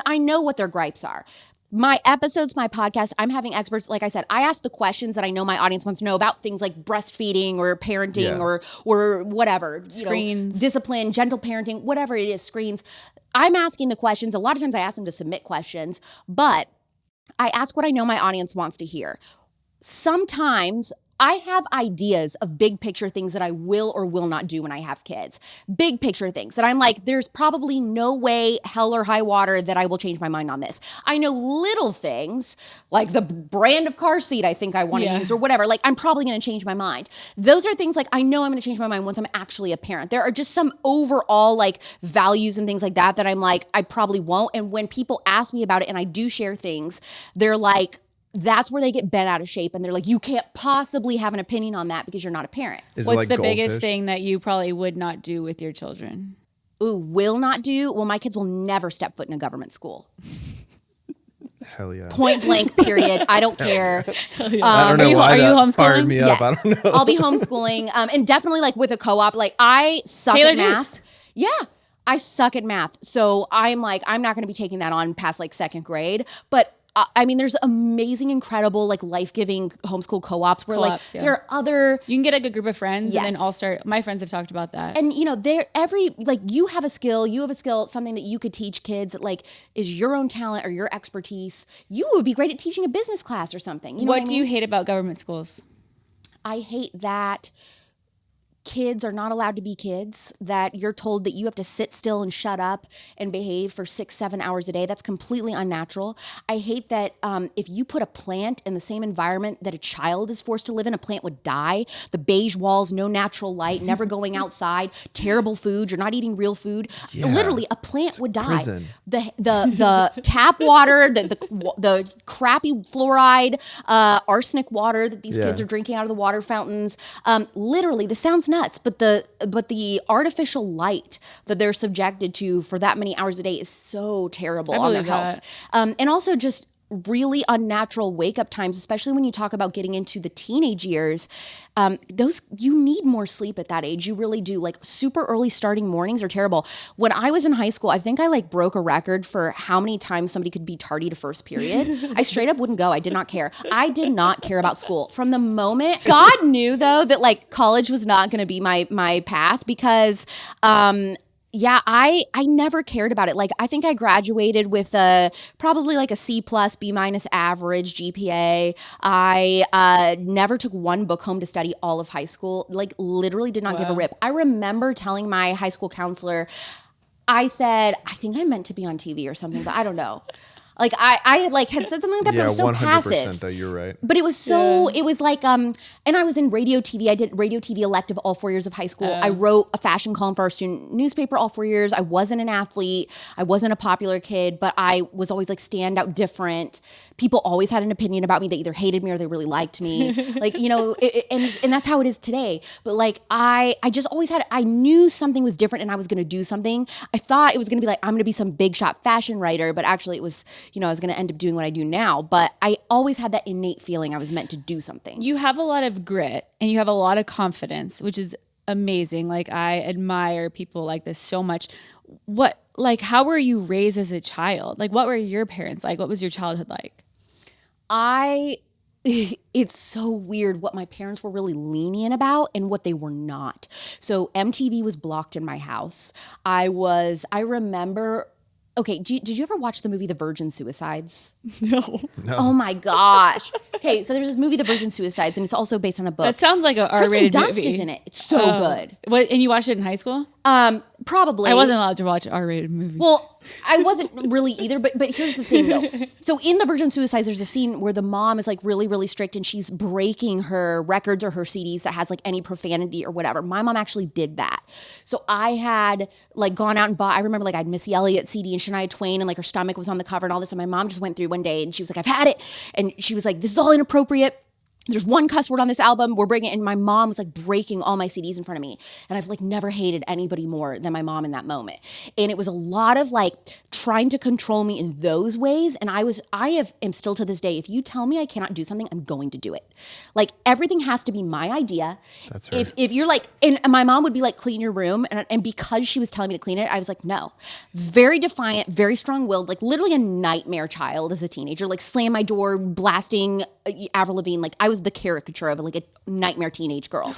I know what their gripes are. My episodes, my podcast, I'm having experts. Like I said, I ask the questions that I know my audience wants to know about things like breastfeeding or parenting or whatever. Screens. Discipline, gentle parenting, whatever it is, screens. I'm asking the questions. A lot of times I ask them to submit questions, but I ask what I know my audience wants to hear. Sometimes I have ideas of big picture things that I will or will not do when I have kids. Big picture things that I'm like, there's probably no way, hell or high water, that I will change my mind on this. I know little things like the brand of car seat I think I want to use or whatever. Like I'm probably going to change my mind. Those are things like I know I'm going to change my mind once I'm actually a parent. There are just some overall like values and things like that I'm like, I probably won't. And when people ask me about it and I do share things, they're like, that's where they get bent out of shape and they're like, you can't possibly have an opinion on that because you're not a parent. What's the biggest thing that you probably would not do with your children? Ooh, will not do? Well, my kids will never step foot in a government school. Hell yeah. Point blank, period. I don't care. I don't know why are you that homeschooling? fired me up. Yes. I don't know. I'll be homeschooling. And definitely like with a co-op, like I suck Taylor at math. Dukes. Yeah. I suck at math. So I'm like, I'm not going to be taking that on past like second grade. But I mean, there's amazing, incredible, like life-giving homeschool co-ops where like there are other. You can get a good group of friends and then Yes. all start. My friends have talked about that. And you know, you have a skill, something that you could teach kids that like is your own talent or your expertise. You would be great at teaching a business class or something. You know what I do mean? you hate about government schools? I hate that kids are not allowed to be kids, that you're told that you have to sit still and shut up and behave for 6-7 hours a day. That's completely unnatural. I hate that if you put a plant in the same environment that a child is forced to live in, a plant would die. The beige walls, no natural light, never going outside, terrible food, you're not eating real food. Yeah. Literally, a plant would die. Prison. The tap water, the crappy fluoride, arsenic water that these kids are drinking out of the water fountains. Literally, this sounds nuts, but the artificial light that they're subjected to for that many hours a day is so terrible on their health. And also just really unnatural wake up times, especially when you talk about getting into the teenage years. You need more sleep at that age. You really do. Like super early starting mornings are terrible. When I was in high school, I think I like broke a record for how many times somebody could be tardy to first period. I straight up wouldn't go. I did not care. I did not care about school from the moment. God knew though that like college was not going to be my path because, I never cared about it. Like, I think I graduated with probably like a C+, B- average GPA. I never took one book home to study all of high school. Like, literally did not give a rip. I remember telling my high school counselor, I said, I think I meant to be on TV or something, but I don't know. Like I like had said something like that, but it was so 100% passive. Though, you're right. But it was so, it was like, and I was in radio TV. I did radio TV elective all 4 years of high school. I wrote a fashion column for our student newspaper all 4 years. I wasn't an athlete. I wasn't a popular kid, but I was always like stand out different. People always had an opinion about me. They either hated me or they really liked me. Like, you know, and that's how it is today. But like, I just always I knew something was different and I was going to do something. I thought it was going to be like, I'm going to be some big shot fashion writer, but actually it was, you know, I was going to end up doing what I do now. But I always had that innate feeling I was meant to do something. You have a lot of grit and you have a lot of confidence, which is amazing. Like, I admire people like this so much. How were you raised as a child? Like, what were your parents like? What was your childhood like? It's so weird what my parents were really lenient about and what they were not. So MTV was blocked in my house. I remember, okay, did you ever watch the movie The Virgin Suicides? No. Oh my gosh. Okay, so there's this movie The Virgin Suicides and it's also based on a book. That sounds like an R-rated Kristen Dunst movie. is in it. It's so good. What, and you watched it in high school? Probably. I wasn't allowed to watch R-rated movies. Well, I wasn't really either, but here's the thing though. So in The Virgin Suicides, there's a scene where the mom is like really, really strict and she's breaking her records or her CDs that has like any profanity or whatever. My mom actually did that. So I had like gone out and bought, I remember like I had Missy Elliott CD and Shania Twain and like her stomach was on the cover and all this. And my mom just went through one day and she was like, I've had it. And she was like, this is all inappropriate. There's one cuss word on this album. We're bringing it. And my mom was like breaking all my CDs in front of me. And I've like never hated anybody more than my mom in that moment. And it was a lot of like trying to control me in those ways. And I am still to this day, if you tell me I cannot do something, I'm going to do it. Like everything has to be my idea. That's her. If you're like, and my mom would be like, clean your room. And because she was telling me to clean it, I was like, no. Very defiant, very strong-willed, like literally a nightmare child as a teenager, like slam my door, blasting Avril Lavigne. Like I was the caricature of like a nightmare teenage girl.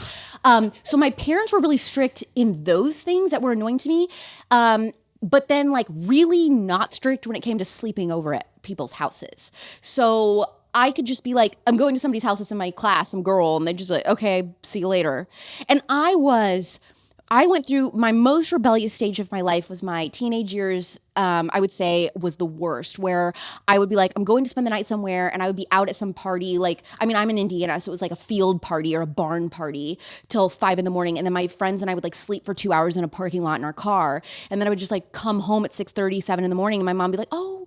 So my parents were really strict in those things that were annoying to me. But then like really not strict when it came to sleeping over at people's houses. So I could just be like, I'm going to somebody's house that's in my class, some girl, and they'd just be like, okay, see you later. And I went through my most rebellious stage of my life was my teenage years. I would say was the worst, where I would be like, I'm going to spend the night somewhere and I would be out at some party. Like, I mean, I'm in Indiana, so it was like a field party or a barn party till 5 a.m. And then my friends and I would like sleep for 2 hours in a parking lot in our car. And then I would just like come home at 6:30, 7 a.m. And my mom would be like, oh,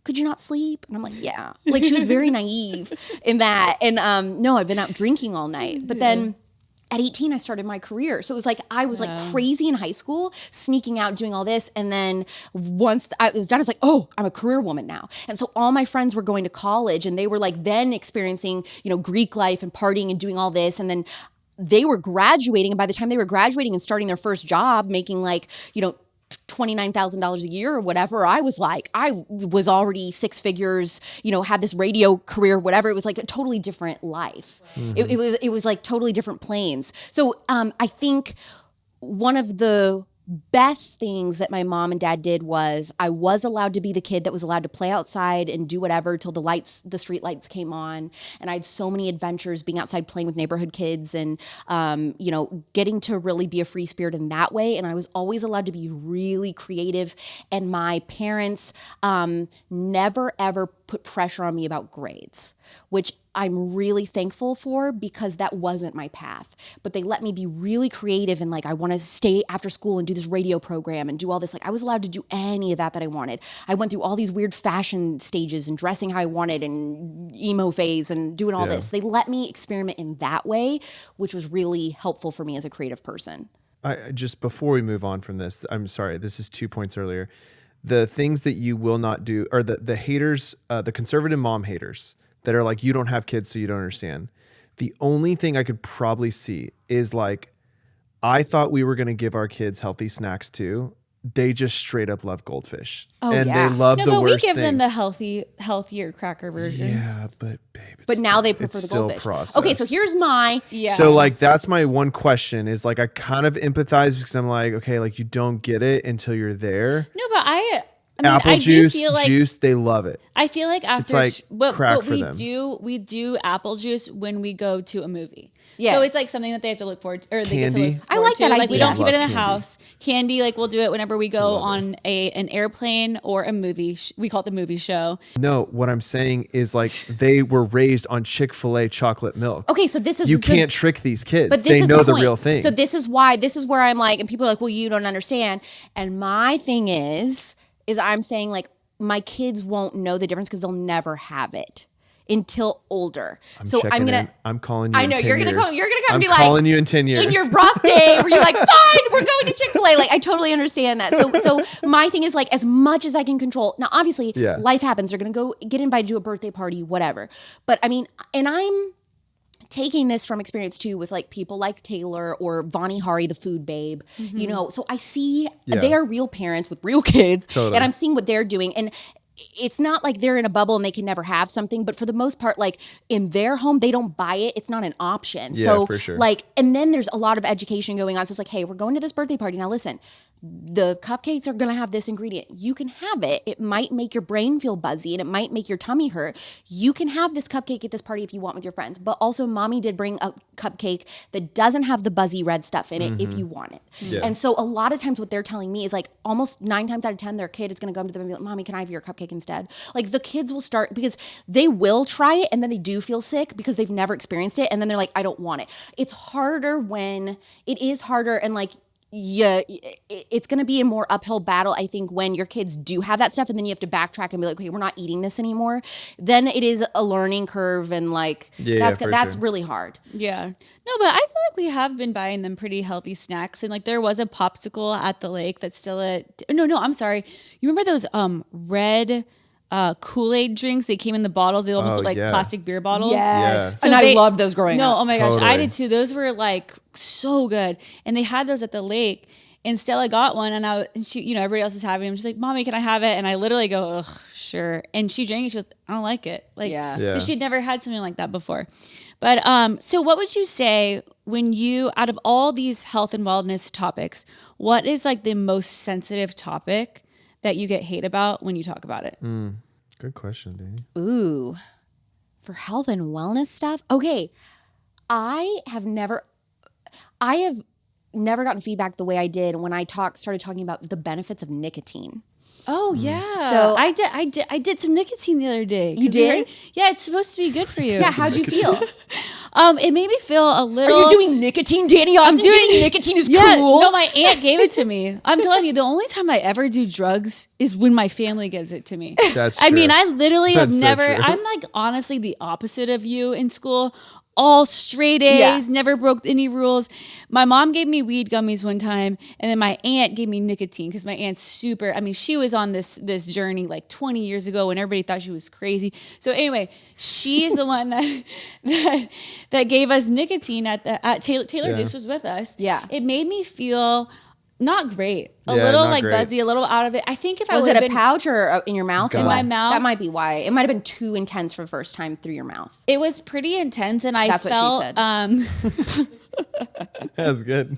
could you not sleep? And I'm like, yeah. Like she was very naive in that. And no, I've been out drinking all night. But then at 18, I started my career. So it was like, I was like crazy in high school, sneaking out, doing all this. And then once I was done, I was like, oh, I'm a career woman now. And so all my friends were going to college and they were like then experiencing, you know, Greek life and partying and doing all this. And then they were graduating. And by the time they were graduating and starting their first job, making like, you know, $29,000 a year or whatever, I was already six figures, you know, had this radio career, whatever. It was like a totally different life. Mm-hmm. It was like totally different planes. So I think one of the best things that my mom and dad did was I was allowed to be the kid that was allowed to play outside and do whatever till the street lights came on. And I had so many adventures being outside playing with neighborhood kids and, getting to really be a free spirit in that way. And I was always allowed to be really creative. And my parents never, ever put pressure on me about grades, which I'm really thankful for because that wasn't my path. But they let me be really creative and I want to stay after school and do this radio program and do all this. I was allowed to do any of that I wanted. I went through all these weird fashion stages and dressing how I wanted and emo phase and doing all this. They let me experiment in that way, which was really helpful for me as a creative person. Just before we move on from this, I'm sorry, this is 2 points earlier. The things that you will not do, or the haters, the conservative mom haters that are you don't have kids, so you don't understand. The only thing I could probably see is I thought we were going to give our kids healthy snacks too. They just straight up love goldfish. And they love the worst we give things. them the healthier cracker versions. Yeah, but babe, But now they prefer the goldfish. Processed. Okay, so here's my... Yeah. So that's my one question is I kind of empathize because I'm okay, you don't get it until you're there. No, but I mean, Apple I juice, do feel juice, they love it. I feel after crack for we them. we do apple juice when we go to a movie. Yeah. So it's something that they have to look forward to, or they get to Candy? look I forward like to. that We idea. don't keep it in the Love candy. house. Candy, we'll do it whenever we go on an airplane or a movie. We call it the movie show. No, what I'm saying is they were raised on Chick-fil-A chocolate milk. Okay, so this is... You can't trick these kids. But this They is know the point. real thing. So this is where I'm and people are well, you don't understand. And my thing is I'm saying my kids won't know the difference because they'll never have it until older. I'm calling you. I know in 10 you're gonna years. come. You're gonna come I'm and be calling you in 10 years. in your rough day where you're fine, we're going to Chick-fil-A. I totally understand that. So my thing is as much as I can control. Now, obviously, life happens. They're gonna go get invited to a birthday party, whatever. But I mean, and I'm taking this from experience too with people like Taylor or Vani Hari, the food babe, so I see they are real parents with real kids and I'm seeing what they're doing. And it's not they're in a bubble and they can never have something, but for the most part, in their home, they don't buy it. It's not an option. Yeah, so for sure. and then there's a lot of education going on. So it's hey, we're going to this birthday party. Now listen, the cupcakes are going to have this ingredient. You can have it. It might make your brain feel buzzy and it might make your tummy hurt. You can have this cupcake at this party if you want with your friends. But also mommy did bring a cupcake that doesn't have the buzzy red stuff in it if you want it. Yeah. And so a lot of times what they're telling me is almost 9 times out of 10, their kid is going to come to them and be like, Mommy, can I have your cupcake instead? The kids will start because they will try it and then they do feel sick because they've never experienced it. And then they're like, I don't want it. It's harder when it is harder and it's going to be a more uphill battle, I think, when your kids do have that stuff and then you have to backtrack and be like, okay, we're not eating this anymore. Then it is a learning curve and that's really hard. Yeah. No, but I feel we have been buying them pretty healthy snacks. And there was a popsicle at the lake that's still no, I'm sorry. You remember those red Kool-Aid drinks? They came in the bottles. They almost look like plastic beer bottles. Yes. So And I loved those growing up. No, oh my gosh, I Totally. did too. Those were so good. And they had those at the lake. And Stella got one and she, everybody else is having them. She's like, Mommy, can I have it? And I literally go, ugh, sure. And she drank it. She goes, I don't like it. Because she'd never had something like that before. But so what would you say when out of all these health and wellness topics, what is the most sensitive topic that you get hate about when you talk about it? Good question, Dani. Ooh, for health and wellness stuff? Okay, I have never gotten feedback the way I did when I started talking about the benefits of nicotine. Oh yeah. So I did some nicotine the other day. You did? Yeah, it's supposed to be good for you. Yeah, how'd you feel? It made me feel a little. Are you doing nicotine, Dani? I'm doing nicotine is cool. No, my aunt gave it to me. I'm telling you, the only time I ever do drugs is when my family gives it to me. That's I mean, true. I literally have That's so never. true. I'm honestly the opposite of you in school. All straight A's, never broke any rules. My mom gave me weed gummies one time, and then my aunt gave me nicotine because my aunt's super. I mean, she was on this journey 20 years ago when everybody thought she was crazy. So anyway, she's the one that gave us nicotine at Taylor Dish was with us. Yeah. It made me feel not great. A Yeah, little not great. buzzy, a little out of it. I think if I Was would it have a been pouch or in your mouth? in my mouth, That might be why. It might have been too intense for the first time through your mouth. it was pretty intense, and I That's what she felt said. That's good.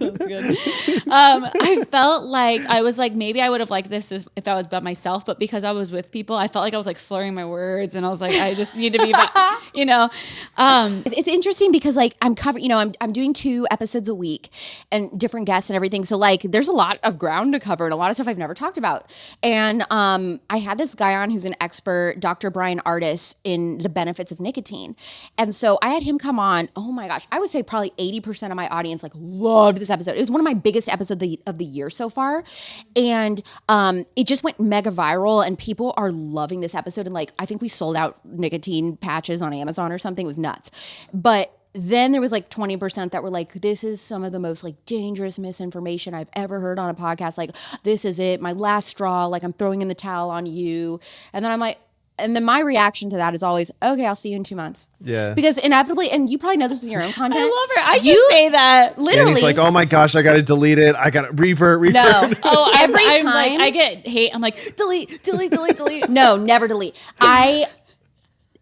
I felt like I was like, maybe I would have liked this if I was by myself, but because I was with people, I felt like I was like slurring my words, and I was like, I just need to be, It's interesting because like I'm covering, I'm doing 2 episodes a week and different guests and everything. So like there's a lot of ground to cover and a lot of stuff I've never talked about. And I had this guy on who's an expert, Dr. Brian Artis, in the benefits of nicotine. And so I had him come on. Oh my gosh, I would say probably 80% of my audience like loved this episode. It was one of my biggest episodes of the year so far. And it just went mega viral and people are loving this episode. And like, I think we sold out nicotine patches on Amazon or something. It was nuts. But then there was like 20% that were like, this is some of the most like dangerous misinformation I've ever heard on a podcast. Like, this is it, my last straw. Like, I'm throwing in the towel on you. And then I'm like, and then my reaction to that is always, okay, I'll see you in 2 months. Yeah. Because inevitably, and you probably know this with your own content. I love her. I can say that. Literally. And he's like, oh my gosh, I got to delete it. I got to revert. No. Oh, Every I'm time. like, I get hate. I'm like, delete. No, never delete.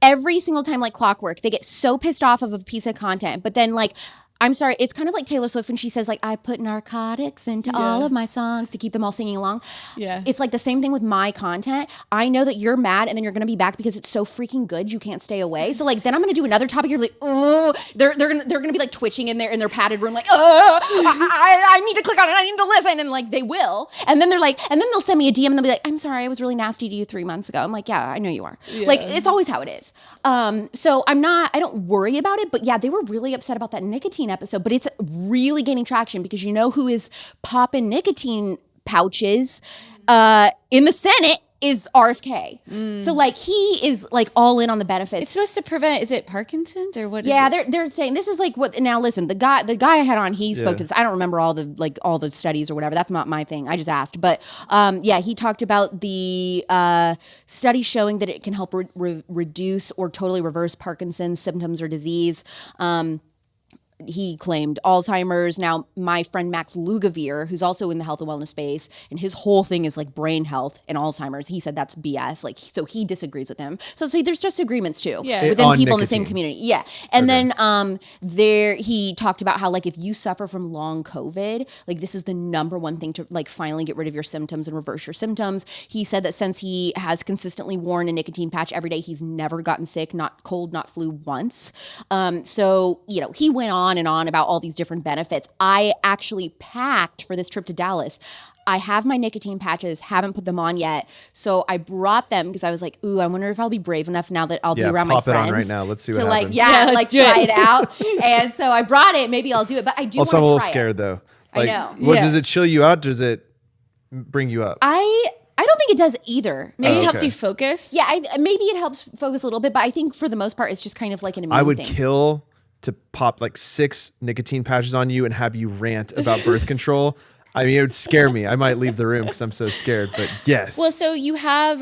Every single time, like clockwork, they get so pissed off of a piece of content. But then like, I'm sorry, it's kind of like Taylor Swift when she says like, I put narcotics into all of my songs to keep them all singing along. Yeah. It's like the same thing with my content. I know that you're mad and then you're going to be back because it's so freaking good you can't stay away. So like, then I'm going to do another topic. You're like, oh, they're going to be like twitching in their padded room like, oh, I need to click on it. I need to listen. And like, they will. And then they're like, and then they'll send me a DM and they'll be like, I'm sorry, I was really nasty to you 3 months ago. I'm like, yeah, I know you are. Yeah. Like, it's always how it is. So I don't worry about it, but yeah, they were really upset about that nicotine episode, but it's really gaining traction because you know who is popping nicotine pouches in the Senate is RFK. So like he is like all in on the benefits. It's supposed to prevent, is it Parkinson's or what is yeah, it? they're saying this is like what now listen, the guy I had on, he spoke to this. I don't remember all the studies or whatever. That's not my thing. I just asked. But yeah, he talked about the study showing that it can help reduce or totally reverse Parkinson's symptoms or disease. He claimed Alzheimer's. Now, my friend Max Lugavere, who's also in the health and wellness space, and his whole thing is like brain health and Alzheimer's. He said that's BS. Like, so he disagrees with him. So see, there's just agreements too within On people in the same nicotine. community. Yeah, and then he talked about how like if you suffer from long COVID, like this is the number one thing to like finally get rid of your symptoms and reverse your symptoms. He said that since he has consistently worn a nicotine patch every day, he's never gotten sick, not cold, not flu once. So he went on and on about all these different benefits. I actually packed for this trip to Dallas. I have my nicotine patches, haven't put them on yet. So I brought them because I was like, ooh, I wonder if I'll be brave enough now that I'll be around my friends. Pop it on right now. Let's see what to happens. like try it out. And so I brought it. Maybe I'll do it, but I do want to try I'm a little it. scared though. I know. What does it chill you out? Does it bring you up? I don't think it does either. Maybe it helps okay. you focus. Yeah, maybe it helps focus a little bit, but I think for the most part, it's just kind of like an immune I would thing. kill to pop like 6 nicotine patches on you and have you rant about birth control. I mean, it would scare me. I might leave the room because I'm so scared. But yes. Well, so you have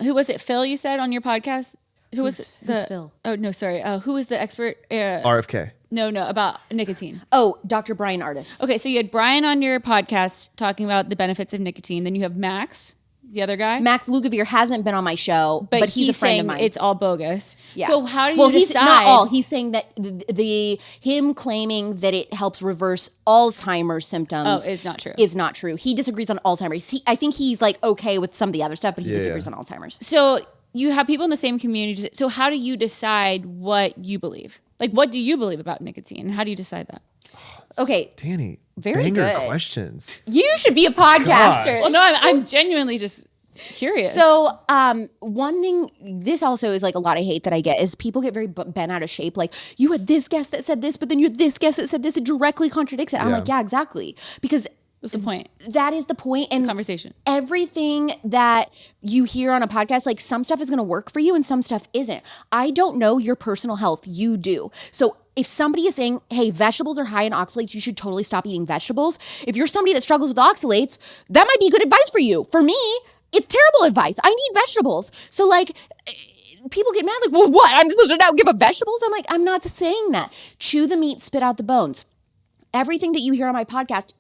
who was it? Phil, you said on your podcast. Who's Phil? Oh no, sorry. Who was the expert? RFK. No, about nicotine. Oh, Dr. Brian Artis. Okay, so you had Brian on your podcast talking about the benefits of nicotine. Then you have Max, the other guy. Max Lugavere hasn't been on my show, but he's a friend of mine. It's all bogus. Yeah. So how do you well, decide? he's not all. He's saying that him claiming that it helps reverse Alzheimer's symptoms is not true. Is not true. He disagrees on Alzheimer's. I think he's like okay with some of the other stuff, but he disagrees on Alzheimer's. So you have people in the same community. So how do you decide what you believe? Like, what do you believe about nicotine? How do you decide that? Okay, Dani, Very banger good. questions. you should be a podcaster. Well, no, I'm genuinely just curious. So, one thing, this also is like a lot of hate that I get is people get very bent out of shape. Like, you had this guest that said this, but then you had this guest that said this. It directly contradicts it. I'm like, yeah, exactly. Because that's the point. that is the point. And Conversation. Everything that you hear on a podcast, like some stuff is going to work for you and some stuff isn't. I don't know your personal health. You do. So if somebody is saying, hey, vegetables are high in oxalates, you should totally stop eating vegetables. If you're somebody that struggles with oxalates, that might be good advice for you. For me, it's terrible advice. I need vegetables. So like, people get mad like, well, what? I'm supposed to now give up vegetables? I'm like, I'm not saying that. Chew the meat, spit out the bones. Everything that you hear on my podcast,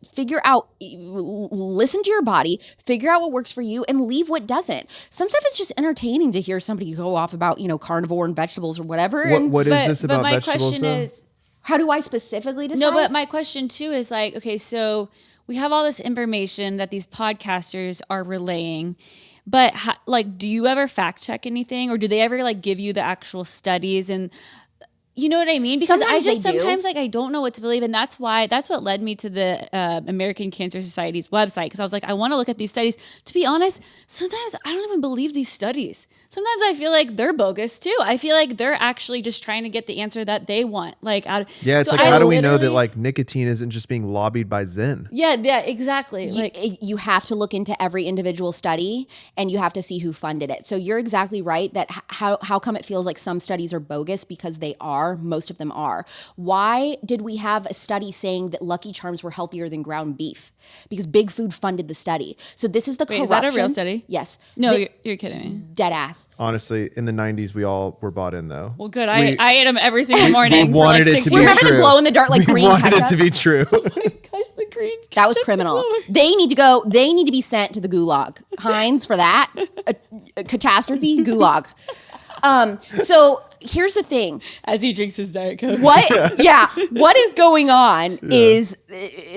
listen to your body, figure out what works for you, and leave what doesn't. Some stuff is just entertaining to hear somebody go off about, carnivore and vegetables or whatever. What is this about my vegetables? question though? is, How do I specifically decide? No, but my question too is like, okay, so we have all this information that these podcasters are relaying, but like, do you ever fact check anything, or do they ever like give you the actual studies and you know what I mean? Because Sometimes they do. sometimes like I don't know what to believe, and that's what led me to the American Cancer Society's website, because I was like, I want to look at these studies. To be honest, sometimes I don't even believe these studies. Sometimes I feel like they're bogus too. I feel like they're actually just trying to get the answer that they want. Like, it's so like, how do we know that like nicotine isn't just being lobbied by Zen? Yeah, exactly. You have to look into every individual study, and you have to see who funded it. So you're exactly right that how come it feels like some studies are bogus, because they are. Most of them are. Why did we have a study saying that Lucky Charms were healthier than ground beef? Because Big Food funded the study. So this is the corruption. Is that a real study? Yes. No, you're kidding me. Dead ass. Honestly, in the 90s, we all were bought in though. Well, good. I ate them every single morning. We wanted it to be Remember true. the glow in the dark like We green wanted ketchup? it to be true. Oh my gosh, the green. That was criminal. They need to be sent to the gulag. Heinz for that. A catastrophe gulag. So here's the thing. As he drinks his Diet Coke. What is going on is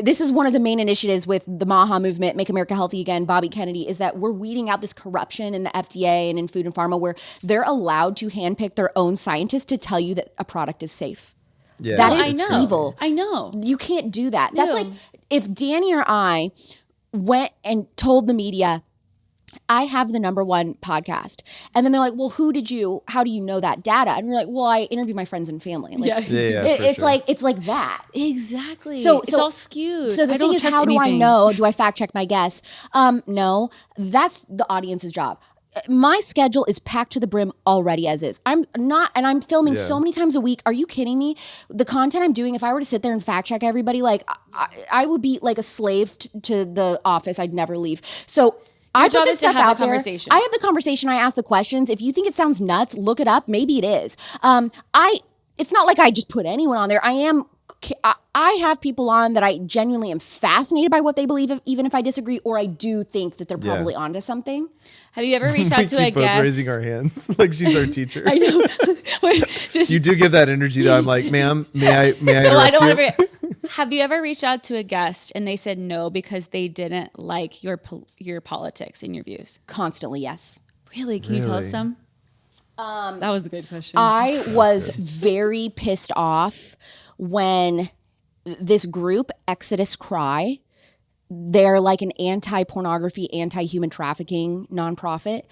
this is one of the main initiatives with the MAHA movement, Make America Healthy Again, Bobby Kennedy, is that we're weeding out this corruption in the FDA and in food and pharma, where they're allowed to handpick their own scientists to tell you that a product is safe. Yeah, That I is know. evil. I know. You can't do that. That's No. like if Dani or I went and told the media, I have the #1 podcast. And then they're like, well, how do you know that data? And we're like, well, I interview my friends and family. Like, Yeah. it's sure. like, it's like that. Exactly. So it's all skewed. So the I thing don't is, trust how do I anything. know? Do I fact check my guests? No, that's the audience's job. My schedule is packed to the brim already as is. I'm filming so many times a week. Are you kidding me? The content I'm doing, if I were to sit there and fact check everybody, like I would be like a slave to the office. I'd never leave. So I job put this is to stuff have out the there. conversation. I have the conversation. I ask the questions. If you think it sounds nuts, look it up. Maybe it is. It's not like I just put anyone on there. I have people on that I genuinely am fascinated by what they believe, even if I disagree, or I do think that they're probably onto something. Have you ever reached out to We a keep both guest? raising our hands like she's our teacher. I know. Wait, just, You do give that energy though. I'm like, ma'am, may I well, I interrupt don't you? want to. Have you ever reached out to a guest and they said no because they didn't like your politics and your views? Constantly, yes. Really? Can you tell us Really? some? That was a good question. I was very pissed off when this group, Exodus Cry, they're like an anti-pornography, anti-human trafficking nonprofit.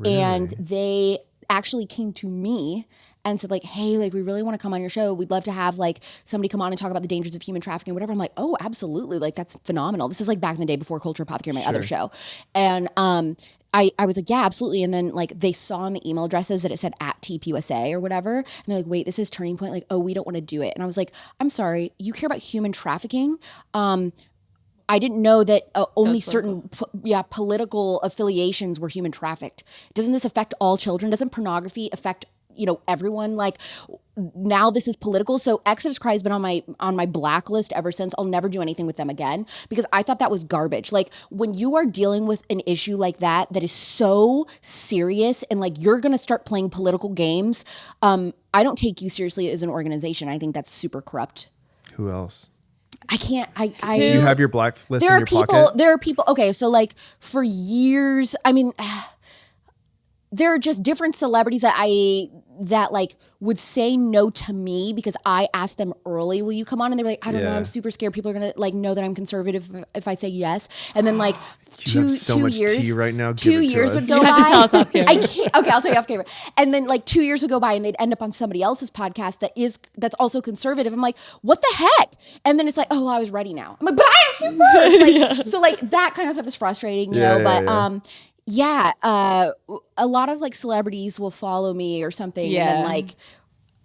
And they actually came to me and said like, hey, like we really want to come on your show. We'd love to have like somebody come on and talk about the dangers of human trafficking or whatever. I'm like, oh, absolutely. Like that's phenomenal. This is like back in the day before Culture Apothecary, my other show. And I was like, yeah, absolutely. And then like they saw in the email addresses that it said @TPUSA or whatever. And they're like, wait, this is Turning Point. Like, oh, we don't want to do it. And I was like, I'm sorry, you care about human trafficking? I didn't know that only certain political affiliations were human trafficked. Doesn't this affect all children? Doesn't pornography affect everyone? Like now this is political. So Exodus Cry has been on my blacklist ever since. I'll never do anything with them again because I thought that was garbage. Like when you are dealing with an issue like that is so serious and like you're going to start playing political games. I don't take you seriously as an organization. I think that's super corrupt. Who else? I can't. Do you have your blacklist in your pocket? There are people. Okay, so like for years, I mean, there are just different celebrities that like would say no to me because I asked them early, will you come on? And they were like, I don't know, I'm super scared. People are gonna like know that I'm conservative if I say yes. And then like You have so much years tea right now. Give 2 it to years us. would go You by. have to tell us off camera. I can't. Okay, I'll tell you off camera. And then like 2 years would go by and they'd end up on somebody else's podcast that's also conservative. I'm like, what the heck? And then it's like, oh, well, I was ready now. I'm like, but I asked you first. Like, so like that kind of stuff is frustrating, you know. But a lot of like celebrities will follow me or something, and Yeah. then like.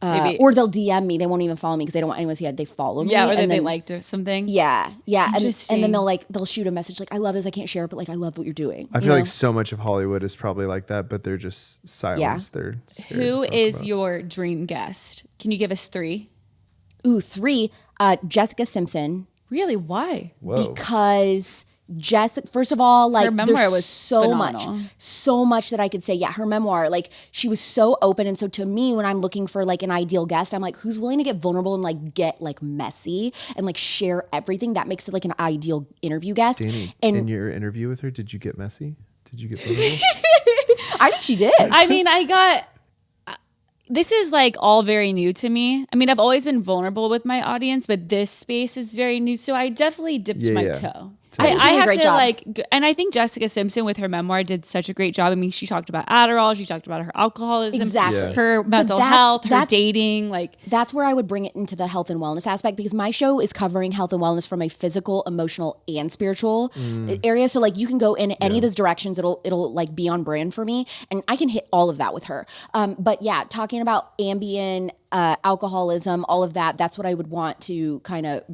Maybe. Or they'll DM me. They won't even follow me because they don't want anyone to see that they follow me. Yeah, or and that they then, liked or something. Yeah. And Interesting. then they'll shoot a message like, I love this. I can't share it, but like I love what you're doing. I you feel know? like so much of Hollywood is probably like that, but they're just silenced. They're scared to Who talk is about. your dream guest? Can you give us 3? Ooh, 3. Jessica Simpson. Really? Why? Whoa. Because Jessica, first of all, like Her memoir there's was phenomenal. so much that I could say. Yeah, her memoir, like she was so open. And so to me, when I'm looking for like an ideal guest, I'm like, who's willing to get vulnerable and like get like messy and like share everything? That makes it like an ideal interview guest. Dani, And in your interview with her, did you get messy? Did you get vulnerable? I think she did. I mean, this is like all very new to me. I mean, I've always been vulnerable with my audience, but this space is very new. So I definitely dipped my toe. I think she I did a have great to job. and I think Jessica Simpson with her memoir did such a great job. I mean, she talked about Adderall, she talked about her alcoholism, Exactly. Yeah. her mental health, her dating. Like that's where I would bring it into the health and wellness aspect, because my show is covering health and wellness from a physical, emotional, and spiritual area. So like you can go in any of those directions. It'll like be on brand for me, and I can hit all of that with her. But yeah, talking about Ambien, alcoholism, all of that, that's what I would want to kind of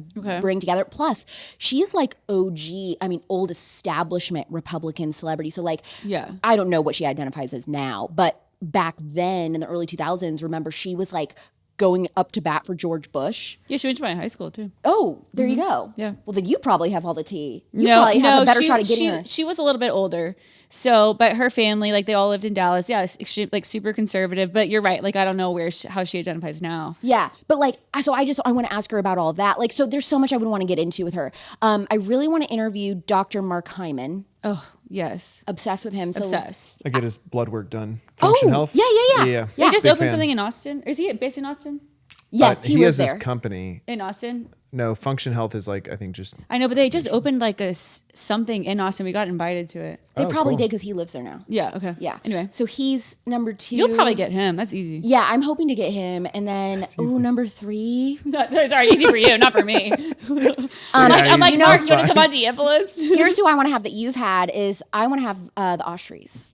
bring together. Plus, she's like OG, I mean, old establishment Republican celebrity. So like, I don't know what she identifies as now, but back then in the early 2000s, remember she was like going up to bat for George Bush. Yeah, she went to my high school too. Oh, there you go. Yeah. Well, then you probably have all the tea. You probably have a better shot at getting her. She was a little bit older. So, but her family, like they all lived in Dallas. Yeah, like super conservative. But you're right. Like I don't know how she identifies now. Yeah, but like, so I want to ask her about all of that. Like, so there's so much I would want to get into with her. I really want to interview Dr. Mark Hyman. Oh yes, Obsessed with him. So I get his blood work done. Function Health. Yeah. They just Big opened fan. something in Austin. Is he based in Austin? Yes, he has was there. his company. In Austin? No, Function Health is like, I think just. I know, but they just opened like something in Austin. We got invited to it. They probably cool. did because he lives there now. Yeah. Okay. Yeah. Anyway, So he's number 2. you'll probably get him. That's easy. Yeah, I'm hoping to get him. And then, number 3. Sorry, easy for you, not for me. I'm like, Mark, you want to come on the ambulance? Here's who I want to have that you've had is I want to have the Ospreys.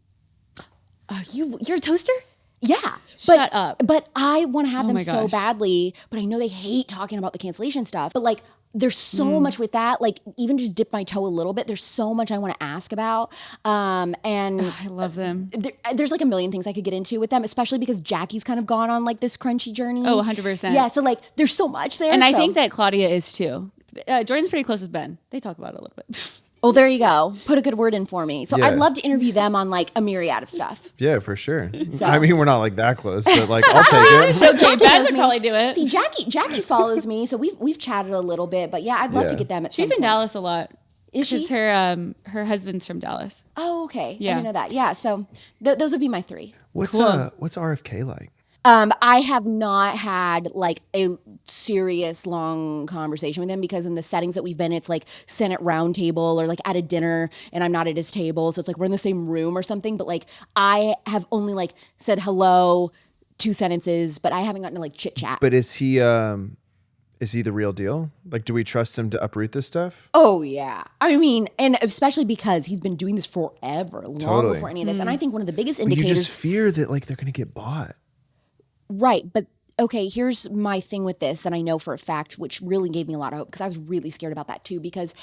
You're a toaster? Yeah. Shut up. But I want to have them my so gosh. badly, but I know they hate talking about the cancellation stuff. But like, there's so much with that. Like, even just dip my toe a little bit. There's so much I want to ask about. And I love them. there's like a million things I could get into with them, especially because Jackie's kind of gone on like this crunchy journey. Oh, 100%. Yeah. So like, there's so much there. And I think that Claudia is too. Jordan's pretty close with Ben. They talk about it a little bit. Oh, there you go. Put a good word in for me. So Yeah. I'd love to interview them on like a myriad of stuff. Yeah, for sure. So- I mean, we're not like that close, but like, I'll take it. No, Jackie Ben knows would me. probably do it. See, Jackie follows me, so we've chatted a little bit. But yeah, I'd love to Yeah. get them at She's some in point. Dallas a lot. Is she? Because her husband's from Dallas. Oh, okay. Yeah. I didn't know that. Yeah. So those would be my 3. What's RFK like? I have not had like a serious long conversation with him because in the settings that we've been, it's like Senate roundtable or like at a dinner and I'm not at his table. So it's like we're in the same room or something. But like I have only like said hello, 2 sentences, but I haven't gotten to like chit chat. But is he the real deal? Like, do we trust him to uproot this stuff? Oh, yeah. I mean, and especially because he's been doing this forever, long Totally. before any of this. And I think one of the biggest But you indicators. just fear that like they're gonna get bought. Right. But okay, here's my thing with this that I know for a fact, which really gave me a lot of hope because I was really scared about that too, because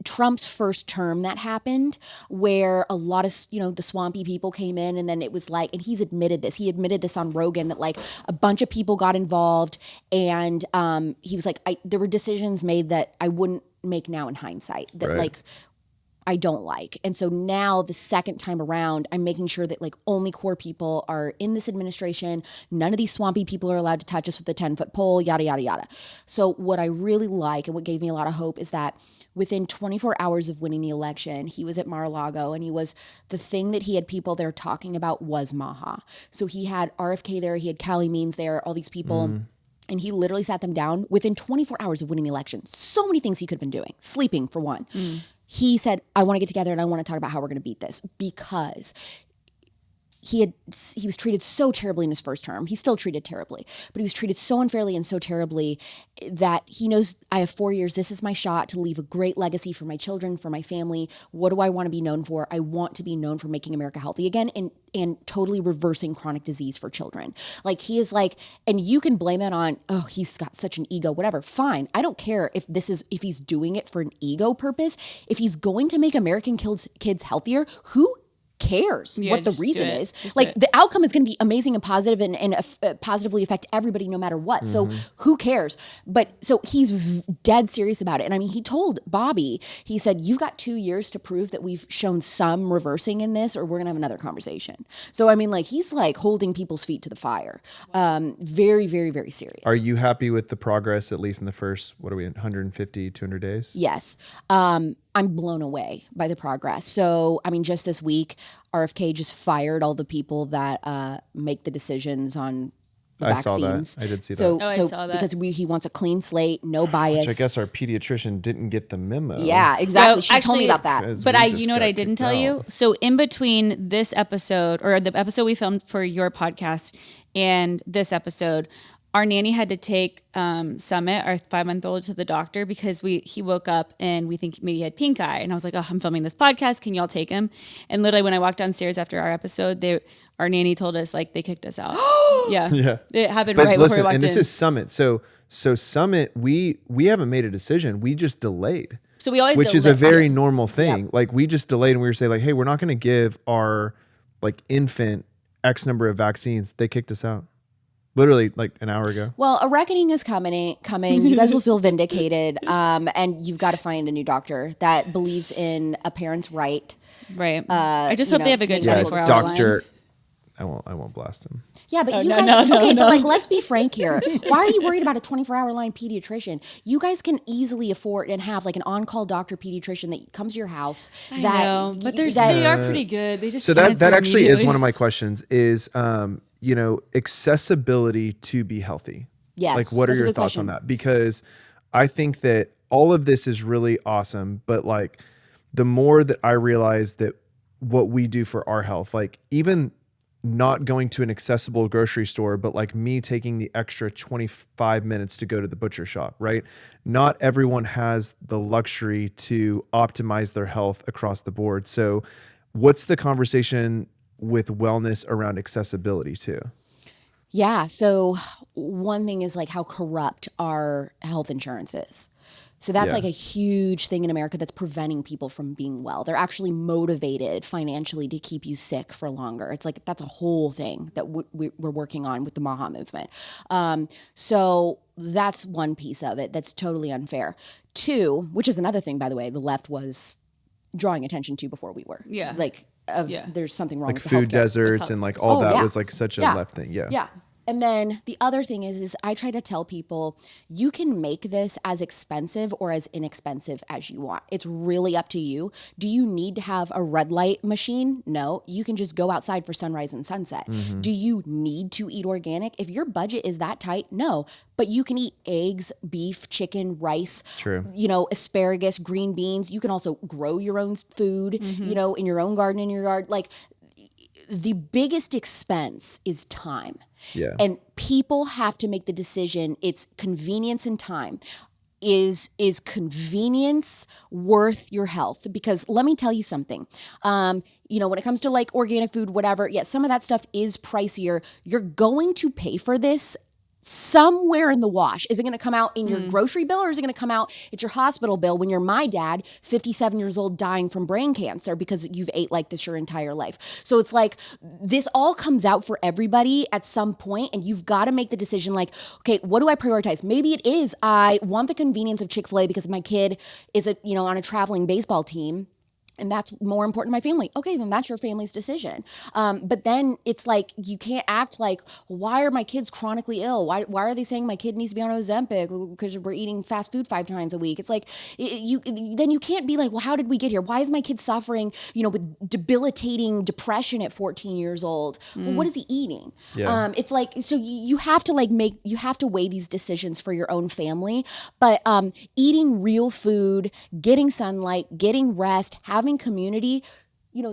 Trump's first term that happened where a lot of, the swampy people came in and then it was like, and he admitted this on Rogan that like a bunch of people got involved and he was like, there were decisions made that I wouldn't make now in hindsight that Right. like I don't like. And so now the second time around, I'm making sure that like only core people are in this administration. None of these swampy people are allowed to touch us with a 10-foot pole, yada, yada, yada. So what I really like and what gave me a lot of hope is that within 24 hours of winning the election, he was at Mar-a-Lago and the thing that he had people there talking about was MAHA. So he had RFK there, he had Callie Means there, all these people. And he literally sat them down within 24 hours of winning the election. So many things he could have been doing, sleeping for one. He said, I want to get together and I want to talk about how we're going to beat this because he was treated so terribly in his first term. He's still treated terribly, but he was treated so unfairly and so terribly that he knows I have 4 years. This is my shot to leave a great legacy for my children, for my family. What do I want to be known for? I want to be known for making America healthy again and totally reversing chronic disease for children. Like he is like, and you can blame that on, oh, he's got such an ego, whatever. Fine. I don't care if he's doing it for an ego purpose. If he's going to make American kids healthier, who cares Yeah, what the just do reason it. is? Just Like do it. the outcome is going to be amazing and positive and positively affect everybody no matter what. So who cares? But so he's dead serious about it. And I mean, he told Bobby, he said, you've got 2 years to prove that we've shown some reversing in this, or we're going to have another conversation. So, I mean, like, he's like holding people's feet to the fire. Very, very, very serious. Are you happy with the progress, at least in the first, what are we, 150, 200 days? Yes. I'm blown away by the progress. So, I mean, just this week, RFK just fired all the people that make the decisions on the I saw vaccines. that. I did see So, that. Oh, I so saw that. because he wants a clean slate, no bias. Which I guess our pediatrician didn't get the memo. Yeah, exactly. No, she told me actually- about that. Because But we I, just you know what got I didn't kicked tell you? out. So in between this episode, or the episode we filmed for your podcast, and this episode, our nanny had to take Summit, our 5-month-old, to the doctor because he woke up and we think maybe he had pink eye. And I was like, oh, I'm filming this podcast. Can y'all take him? And literally when I walked downstairs after our episode, our nanny told us like they kicked us out. Yeah. Yeah. It happened But right before we listen, walked and this in. is Summit. So Summit, we haven't made a decision. We just delayed. So we always Which is a delay. very normal thing. Like we just delayed and we were saying like, hey, we're not going to give our like infant X number of vaccines. They kicked us out. Literally like an hour ago. Well, a reckoning is coming. You guys will feel vindicated. And you've got to find a new doctor that believes in a parent's right. Right. I just you hope they know, have a to good make 24-hour Doctor. line. I won't blast him. Yeah, but you no, guys, no, okay, no. but like, let's be frank here. Why are you worried about a 24-hour line pediatrician? You guys can easily afford and have like an on-call doctor pediatrician that comes to your house. I know, but they are pretty good. They just So can't that answer actually is immediately. one of my questions is, accessibility to be healthy. Yes, Like, what are that's a your good thoughts on question. that? Because I think that all of this is really awesome, but like the more that I realize that what we do for our health, like even not going to an accessible grocery store, but like me taking the extra 25 minutes to go to the butcher shop, right? Not everyone has the luxury to optimize their health across the board. So what's the conversation with wellness around accessibility too? Yeah. So one thing is like how corrupt our health insurance is. So that's Yeah. like a huge thing in America that's preventing people from being well. They're actually motivated financially to keep you sick for longer. It's like that's a whole thing that we're working on with the MAHA movement. So that's one piece of it that's totally unfair. Two, which is another thing, by the way, the left was drawing attention to before we were. Yeah. Like there's something wrong Like with the food healthcare. deserts and like all Oh, that yeah. was like such a Yeah. left thing. Yeah. Yeah. And then the other thing is I try to tell people you can make this as expensive or as inexpensive as you want. It's really up to you. Do you need to have a red light machine? No. You can just go outside for sunrise and sunset. Mm-hmm. Do you need to eat organic? If your budget is that tight, no. But you can eat eggs, beef, chicken, rice, True. asparagus, green beans. You can also grow your own food, in your own garden, in your yard. Like the biggest expense is time. Yeah. And people have to make the decision. It's convenience and time. Is convenience worth your health? Because let me tell you something. When it comes to like organic food, whatever, some of that stuff is pricier. You're going to pay for this somewhere in the wash. Is it going to come out in your grocery bill or is it going to come out at your hospital bill when you're my dad, 57 years old, dying from brain cancer because you've ate like this your entire life? So it's like this all comes out for everybody at some point, and you've got to make the decision like, okay, what do I prioritize? Maybe it is I want the convenience of Chick-fil-A because my kid is on a traveling baseball team. And that's more important to my family. Okay, then that's your family's decision. But then it's like, you can't act like, why are my kids chronically ill? Why are they saying my kid needs to be on Ozempic because we're eating fast food 5 times a week? It's like, then you can't be like, well, how did we get here? Why is my kid suffering, with debilitating depression at 14 years old? Well, what is he eating? Yeah. It's like, so you have to you have to weigh these decisions for your own family. But eating real food, getting sunlight, getting rest, having community,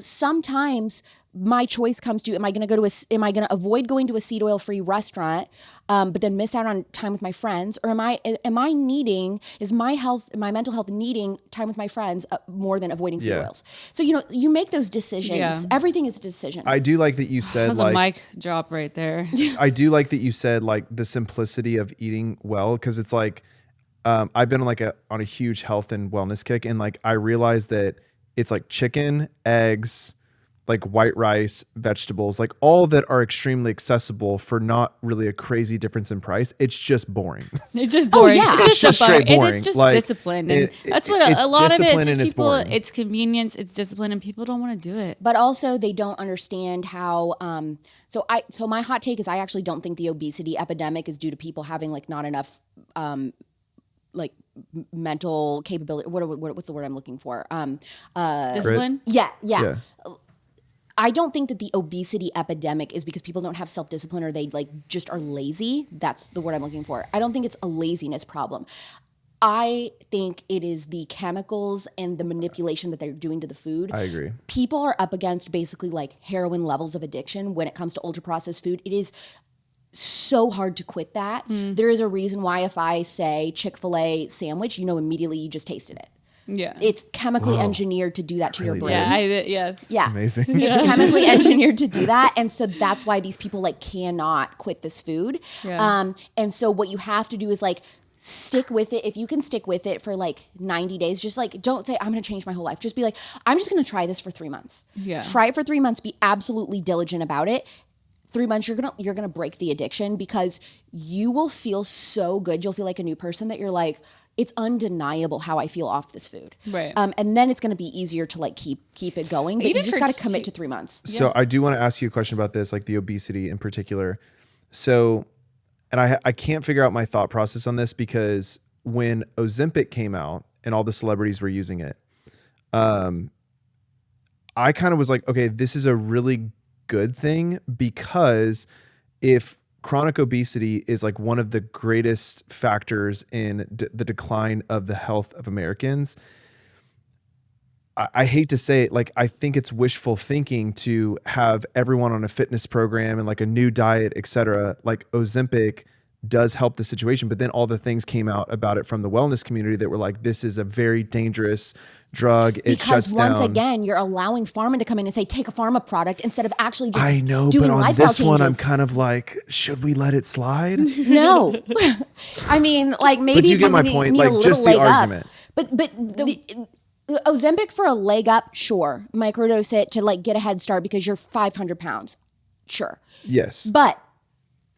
sometimes my choice comes to, am I going to avoid going to a seed oil free restaurant, but then miss out on time with my friends? Or is my mental health needing time with my friends more than avoiding seed Yeah. oils? So, you make those decisions. Yeah. Everything is a decision. I do like that you That said was a mic drop right there. I do like that you said like the simplicity of eating well, because it's like I've been on a huge health and wellness kick, and like I realized that it's like chicken, eggs, like white rice, vegetables, like all that are extremely accessible for not really a crazy difference in price. It's just boring. It's just boring. yeah. It's just straight and boring. it's just Like, discipline, and that's what it's a lot of it is. discipline Just and it's people. boring. It's convenience. It's discipline, and people don't want to do it. But also they don't understand how so my hot take is I actually don't think the obesity epidemic is due to people having like not enough mental capability. What's the word I'm looking for? Discipline. Yeah. I don't think that the obesity epidemic is because people don't have self-discipline or they like just are lazy. That's the word I'm looking for. I don't think it's a laziness problem. I think it is the chemicals and the manipulation that they're doing to the food. I agree. People are up against basically like heroin levels of addiction when it comes to ultra processed food. It is so hard to quit that. There is a reason why if I say Chick-fil-A sandwich, immediately you just tasted it. Yeah. It's chemically engineered to do that to your brain. Yeah. Yeah. It's amazing. It's chemically engineered to do that. And so that's why these people like cannot quit this food. Yeah. And so what you have to do is like stick with it. If you can stick with it for like 90 days, just like don't say I'm going to change my whole life. Just be like, I'm just going to try this for 3 months. Yeah. Try it for 3 months. Be absolutely diligent about it. 3 months, you're gonna break the addiction because you will feel so good. You'll feel like a new person that you're like, it's undeniable how I feel off this food. Right. And then it's gonna be easier to like keep it going. But Even you just for got to commit to 3 months. So I do want to ask you a question about this, like the obesity in particular. So, and I can't figure out my thought process on this because when Ozempic came out and all the celebrities were using it, I kind of was like, okay, this is a really good thing because if chronic obesity is like one of the greatest factors in the decline of the health of Americans, I hate to say it, like I think it's wishful thinking to have everyone on a fitness program and like a new diet, et cetera. Like Ozempic does help the situation, but then all the things came out about it from the wellness community that were like, this is a very dangerous drug. It Because shuts once down. again, you're allowing pharma to come in and say, take a pharma product instead of actually just I know, doing but on lifestyle this one, I'm changes. kind of like, should we let it slide? No. I mean, like maybe you if get my need, point, need like, a little just the leg argument. up. But the Ozempic for a leg up, sure. Microdose it to like get a head start because you're 500 pounds. Sure. Yes. But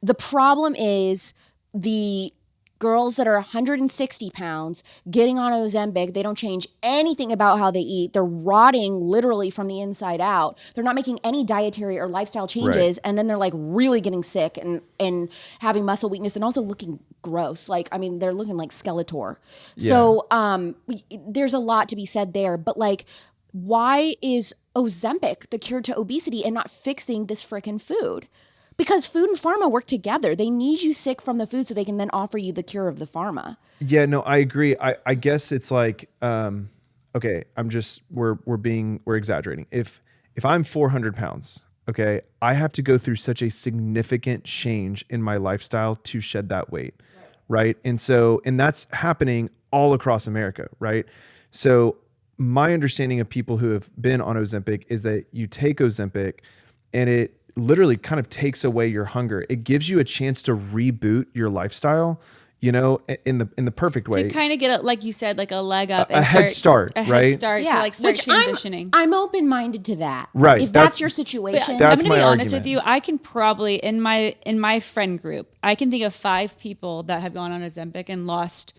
the problem is the girls that are 160 pounds getting on Ozempic, they don't change anything about how they eat. They're rotting literally from the inside out. They're not making any dietary or lifestyle changes. Right. And then they're like really getting sick and having muscle weakness and also looking gross. Like, I mean, they're looking like Skeletor. Yeah. So there's a lot to be said there. But like, why is Ozempic the cure to obesity and not fixing this freaking food? Because food and pharma work together. They need you sick from the food so they can then offer you the cure of the pharma. Yeah, no, I agree. I guess it's like, okay, we're exaggerating. If I'm 400 pounds, okay, I have to go through such a significant change in my lifestyle to shed that weight, right? And that's happening all across America, right? So my understanding of people who have been on Ozempic is that you take Ozempic and it literally kind of takes away your hunger. It gives you a chance to reboot your lifestyle, in the perfect way. To kind of get, like you said, like a leg up. A head start, a right? head start to like start which transitioning. I'm open-minded to that. Right, If that's- that's your situation. That's I'm my gonna be honest argument. with you. I can probably in my friend group, I can think of 5 people that have gone on Ozempic and lost,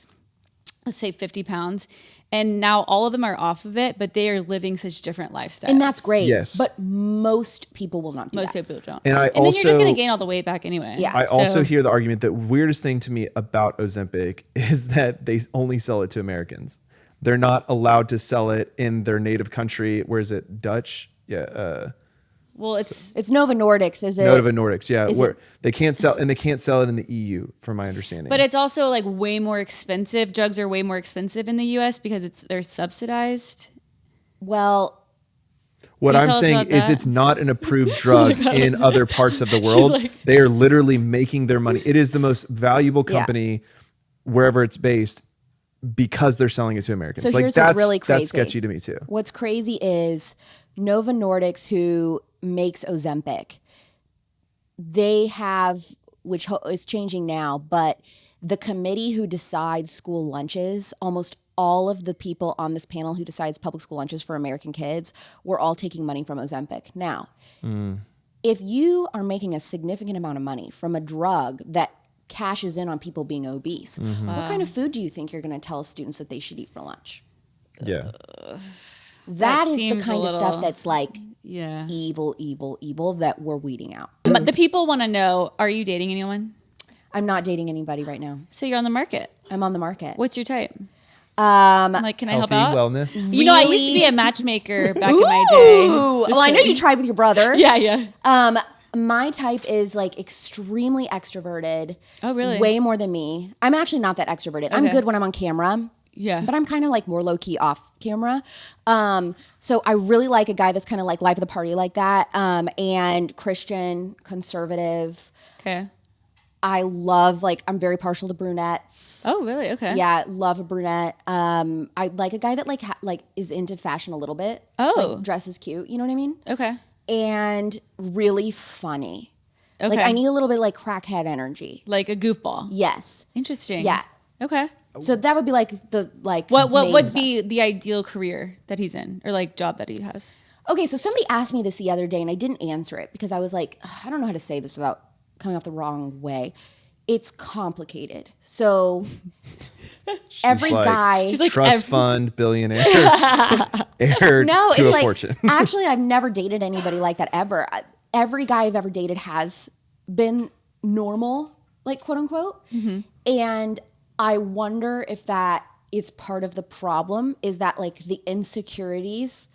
let's say 50 pounds. And now all of them are off of it, but they are living such different lifestyles. and that's great. Yes. But most people will not do Most that. people don't. And then you're just also- going to gain all the weight back anyway. Yeah. I So- also hear the argument that weirdest thing to me about Ozempic is that they only sell it to Americans. They're not allowed to sell it in their native country. Where is it? Dutch? Yeah. Well, it's It's Nova Nordics, is it? Nova Nordics. Yeah. is Where it- they can't sell it in the EU, from my understanding. but it's also like way more expensive. Drugs are way more expensive in the US because they're subsidized. Well, What Can you I'm tell us saying about is that? it's not an approved drug in other parts of the world. like- They are literally making their money. It is the most valuable Yeah. company wherever it's based because they're selling it to Americans. So Like here's what's that's really that's crazy. sketchy to me too. what's crazy is Nova Nordics, who makes Ozempic, they have, which is changing now, but the committee who decides school lunches almost all of the people on this panel who decides public school lunches for American kids were all taking money from Ozempic. Now, if you are making a significant amount of money from a drug that cashes in on people being obese, what kind of food do you think you're going to tell students that they should eat for lunch? Yeah. That is the seems a kind of little- stuff that's like Yeah. evil that we're weeding out. But the people want to know, are you dating anyone? I'm not dating anybody right now. So you're on the market. I'm on the market. What's your type? Like, can I help Healthy out? wellness. You know, I used to be a matchmaker back in my day. Ooh, well, I know you tried with your brother. Yeah. My type is like extremely extroverted. Oh, really? Way more than me. I'm actually not that extroverted. I'm Okay. good when I'm on camera. Yeah. But I'm kind of like more low key off camera. So I really like a guy that's kind of like life of the party like that. And Christian, conservative. Okay. I love, like, I'm very partial to brunettes. Oh, really? Okay. Yeah, love a brunette. I like a guy that like is into fashion a little bit. Oh. Like, dresses cute. You know what I mean? Okay. And really funny. Okay. Like I need a little bit like crackhead energy. Like a goofball. Yes. Interesting. Yeah. Okay. So that would be like the What main would stuff. be the ideal career that he's in, or like job that he has? Okay, so somebody asked me this the other day and I didn't answer it because I was like, "Ugh, I don't know how to say this without coming off the wrong way. It's complicated. So every like- guy She's like Trust fund billionaire heir No, to it's a like fortune. actually I've never dated anybody like that ever. Every guy I've ever dated has been normal, like quote unquote. Mm-hmm. And I wonder if that is part of the problem, is that like the insecurities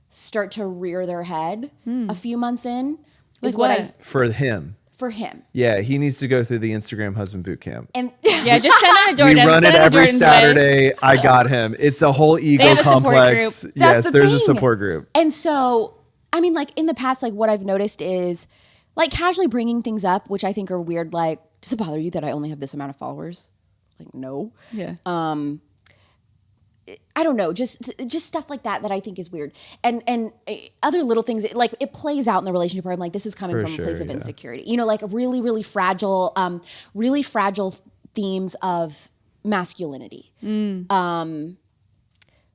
start to rear their head a few months in. Is Hmm. Like what what? For him. for him. Yeah, he needs to go through the Instagram husband boot camp. And Yeah, just send him to Jordan. We run Send it him to every Jordan's way. Saturday. I got him. It's a whole ego have a support complex. group. Yes, the there's a thing. support group. And so, I mean, like in the past, like what I've noticed is like casually bringing things up, which I think are weird. Like, does it bother you that I only have this amount of followers? Like, no. Yeah. I don't know, just stuff like that I think is weird, and other little things like it plays out in the relationship where I'm like, this is coming For from a place sure, of yeah. insecurity, you know, like really fragile themes of masculinity,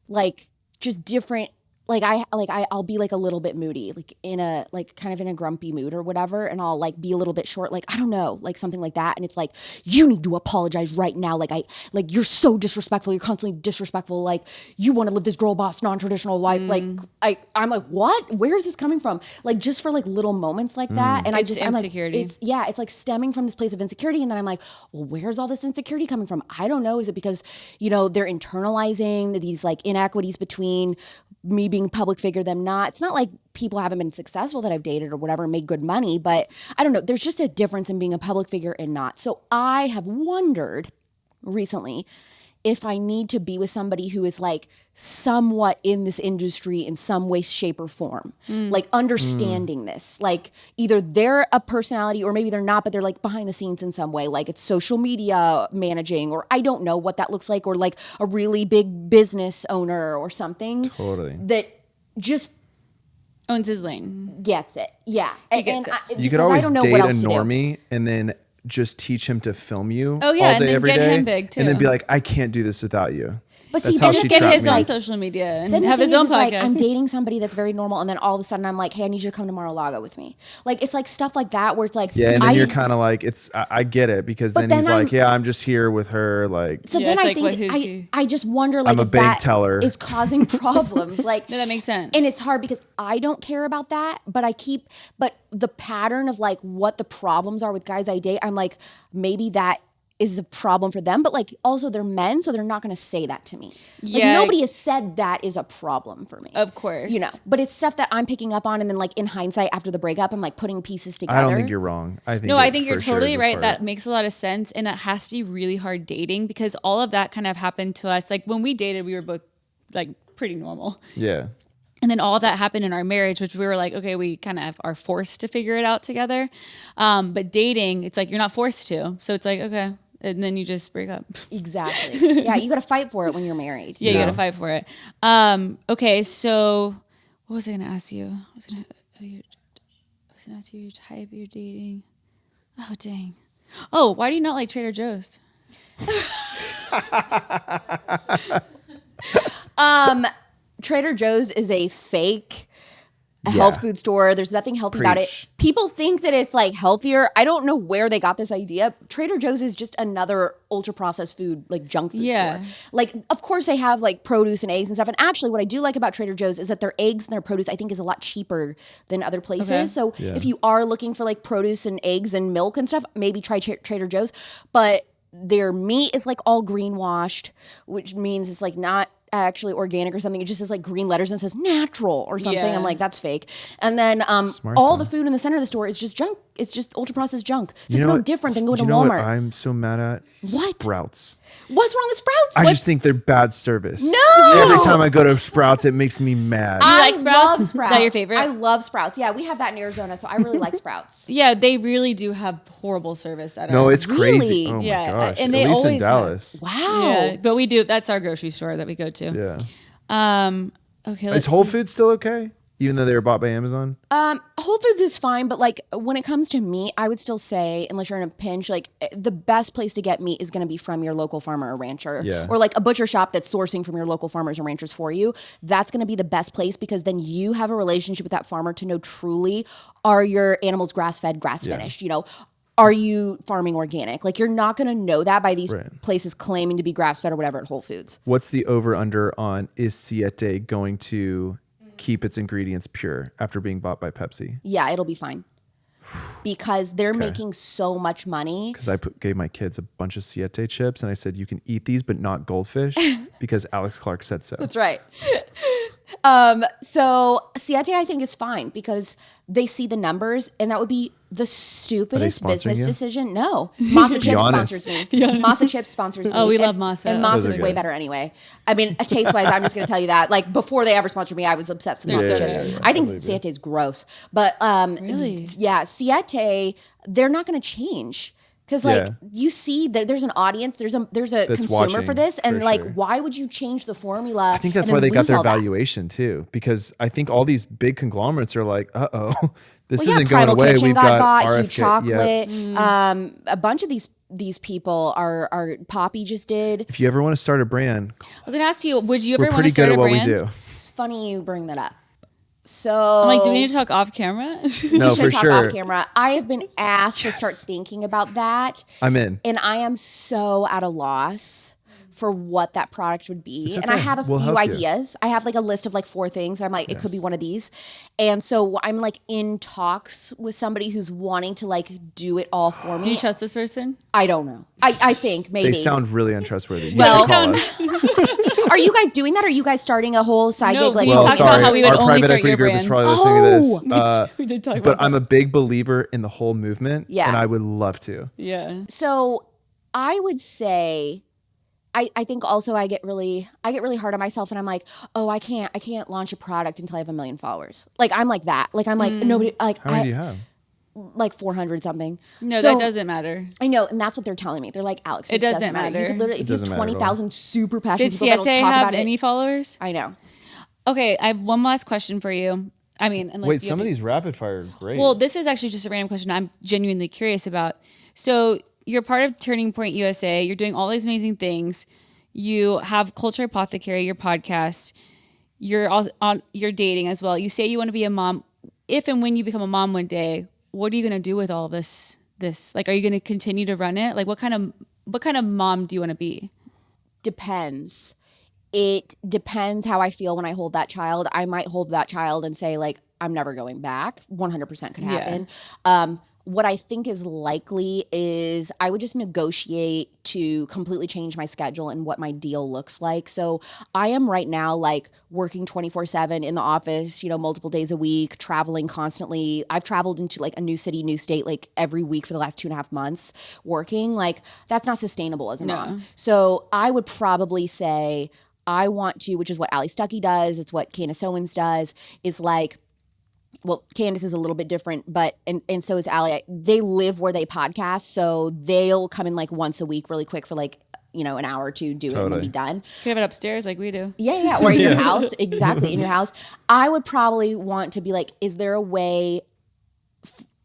like just different. Like I'll be like a little bit moody, like in a like kind of in a grumpy mood or whatever, and I'll like be a little bit short, like I don't know, like something like that, and it's like you need to apologize right now, like you're so disrespectful, you're constantly disrespectful, like you want to live this girl boss non-traditional life, like I'm like what? Where is this coming from? Like just for like little moments like that, and It's I'm like insecurity. it's like stemming from this place of insecurity, and then I'm like, well, where's all this insecurity coming from? I don't know. Is it because they're internalizing these like inequities between me being a public figure, them not? It's not like people haven't been successful that I've dated or whatever, made good money, but I don't know. There's just a difference in being a public figure and not. So I have wondered recently if I need to be with somebody who is like somewhat in this industry in some way, shape, or form, like understanding this, like either they're a personality or maybe they're not, but they're like behind the scenes in some way, like it's social media managing, or I don't know what that looks like, or like a really big business owner or something Totally. that just Owns his lane. gets it. Yeah. gets it. You could because I always don't know date what a else to do. normie and then just teach him to film you Oh, yeah, all and day, then every get day, him big, too. and then be like, I can't do this without you. But That's see, how then she the thing trapped Get his me. own like, social media and then the have thing his own is like I'm podcast. dating somebody that's very normal, and then all of a sudden I'm like, hey, I need you to come to Mar-a-Lago with me. Like it's like stuff like that where it's like, Yeah, and then you're kind of like, I get it, because But then then he's I'm- like, yeah, I'm just here with her. Like, So Yeah, then it's I like, what, think who's he? I just wonder like I'm a if bank that teller. is causing problems. Like No, that makes sense. And it's hard because I don't care about that, but but the pattern of like what the problems are with guys I date, I'm like, maybe that is a problem for them, but like also they're men, so they're not going to say that to me. Like Yeah. nobody has said that is a problem for me. Of course. But it's stuff that I'm picking up on, and then like in hindsight after the breakup, I'm like putting pieces together. I don't think you're wrong. I think No, it I think you're for sure totally is a right. part. That makes a lot of sense. And that has to be really hard dating, because all of that kind of happened to us. Like when we dated, we were both like pretty normal. Yeah. And then all of that happened in our marriage, which we were like, okay, we kind of are forced to figure it out together. But dating, it's like you're not forced to. So it's like, okay. And then you just break up. Exactly. Yeah, you got to fight for it when you're married. Yeah, you got to fight for it. Okay, so what was I going to ask you? I was going to ask you your type you're dating. Oh, dang. Oh, why do you not like Trader Joe's? Trader Joe's is a fake health food store. There's nothing healthy about it. Preach. People think that it's like healthier. I don't know where they got this idea. Trader Joe's is just another ultra processed food, like junk food store. Like, of course they have like produce and eggs and stuff. And actually what I do like about Trader Joe's is that their eggs and their produce, I think, is a lot cheaper than other places. Okay. So if you are looking for like produce and eggs and milk and stuff, maybe try Trader Joe's. But their meat is like all greenwashed, which means it's like not actually organic or something. It just is like green letters and says natural or something. Yeah. I'm like, that's fake. And then the food in the center of the store is just junk. It's just ultra processed junk. It's just no different than going to you know Walmart. What I'm so mad at? What? Sprouts. What's wrong with Sprouts? I just think they're bad service. No! Every time I go to Sprouts, it makes me mad. You like Sprouts? love Is Sprouts. that your favorite? I love Sprouts. Yeah, we have that in Arizona, so I really like Sprouts. Yeah, they really do have horrible service at No, our. it's crazy. Really? Oh Yeah, my gosh. and they At least in always have- Dallas. Wow. Yeah, but we do. That's our grocery store that we go to. Yeah. Okay. Let's Is Whole see. Foods still okay? Even though they were bought by Amazon? Whole Foods is fine, but like when it comes to meat, I would still say, unless you're in a pinch, like the best place to get meat is going to be from your local farmer or rancher, or like a butcher shop that's sourcing from your local farmers and ranchers for you. That's going to be the best place because then you have a relationship with that farmer to know truly, are your animals grass fed, grass finished? You know, are you farming organic? Like you're not going to know that by these places claiming to be grass fed or whatever at Whole Foods. What's the over under on is Siete going to keep its ingredients pure after being bought by Pepsi? Yeah, it'll be fine. Because they're making so much money. Because I gave my kids a bunch of Siete chips and I said, you can eat these, but not goldfish because Alex Clark said so. That's right. So Siete, I think, is fine because they see the numbers, and that would be the stupidest sponsoring business you? decision. No, Masa Chips honest. sponsors me. Masa Chips sponsors me. Oh, we love Masa. and Those Masa is are way good. better anyway. I mean, taste wise, I'm just going to tell you that. Like before they ever sponsored me, I was obsessed with Masa so Chips. good. I think Siete is gross, but Really? yeah, Siete, they're not going to change. Because like you see that there's an audience, there's a consumer watching, for this, and for like sure. why would you change the formula? I think that's and why then they got lose their all that? valuation too, because I think all these big conglomerates are like, this Well, yeah, isn't going Primal away. Kitchen We've got got bought, RFK. Hugh Chocolate. Mm. A bunch of these people are Poppy just did. If you ever want to start a brand, I was gonna ask you, would you ever we're want pretty to start good a at what brand? we do. It's funny you bring that up. So I'm like, do we need to talk off camera? No, we should for talk sure. off camera. I have been asked to start thinking about that. I'm in. And I am so at a loss for what that product would be. It's And I okay. have a We'll few help you. ideas. I have like a list of like 4 things. And I'm like, it could be one of these. And so I'm like in talks with somebody who's wanting to like do it all for Do me. you trust this person? I don't know. I think maybe. They sound really untrustworthy. You Well- should call us. Are you guys doing that? Are you guys starting a whole side No, gig? Like, we Well, talked sorry, about how we would our only private start equity your group is brand. probably listening to this. We did talk But about I'm a big believer in the whole movement. Yeah. And I would love to. Yeah. So I would say, I think also I get really hard on myself, and I'm like, oh, I can't launch a product until I have 1 million followers. Like I'm like that. Like I'm like nobody. Like How many do you have? like 400 something. No, So- that doesn't matter. I know, and that's what they're telling me. They're like, Alex, It this doesn't matter. You could literally, if you have doesn't matter at all. 20,000 super passionate Did people that'll Siete talk have about any it. followers? I know. Okay, I have one last question for you. I mean, unless Wait, you some have of these rapid fire are great. Well, this is actually just a random question I'm genuinely curious about. So you're part of Turning Point USA. You're doing all these amazing things. You have Culture Apothecary, your podcast. You're dating as well. You say you want to be a mom. If and when you become a mom one day, what are you gonna do with all this? Like, are you gonna continue to run it? Like, what kind of mom do you want to be? Depends. It depends how I feel when I hold that child. I might hold that child and say, like, I'm never going back. 100% could happen. What I think is likely is I would just negotiate to completely change my schedule and what my deal looks like. So I am right now like working 24/7 in the office, you know, multiple days a week, traveling constantly. I've traveled into like a new city, new state, like every week for the last 2.5 months working. Like that's not sustainable as a mom. So I would probably say I want to, which is what Ali Stuckey does. It's what Candace Owens does, is like, well, Candace is a little bit different, but and so is Ali. They live where they podcast, so they'll come in like once a week, really quick for like, you know, an hour or two, do it and then be done. Can have it upstairs like we do. Yeah, or in your house, exactly in your house. I would probably want to be like, is there a way?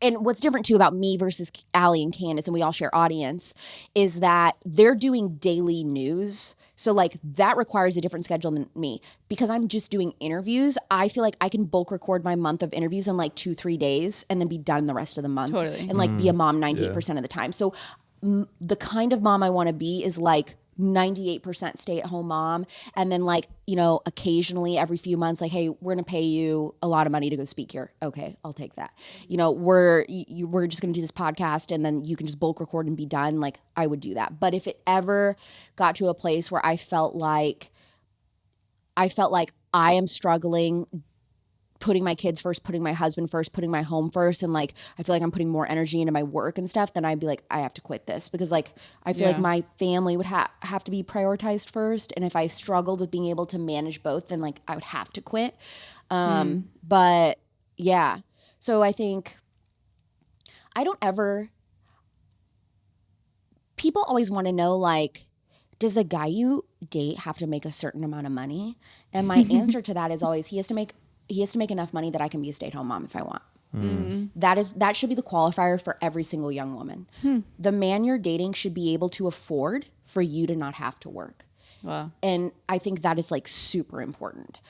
And what's different too about me versus Ali and Candace, and we all share audience, is that they're doing daily news. So like that requires a different schedule than me. Because I'm just doing interviews, I feel like I can bulk record my month of interviews in like 2-3 days and then be done the rest of the month. Totally. And like be a mom 98% of the time. So the kind of mom I want to be is like 98% stay-at-home mom, and then like, you know, occasionally every few months, like, hey, we're gonna pay you a lot of money to go speak here. Okay, I'll take that. You know, we're just gonna do this podcast, and then you can just bulk record and be done. Like, I would do that. But if it ever got to a place where I felt like I am struggling putting my kids first, putting my husband first, putting my home first, and like I feel like I'm putting more energy into my work and stuff, then I'd be like, I have to quit this, because like I feel like my family would have to be prioritized first, and if I struggled with being able to manage both, then like I would have to quit. But yeah, so I think people always want to know, like, does the guy you date have to make a certain amount of money? And my answer to that is always, he has to make enough money that I can be a stay-at-home mom if I want. That should be the qualifier for every single young woman. The man you're dating should be able to afford for you to not have to work. Wow. And I think that is like super important.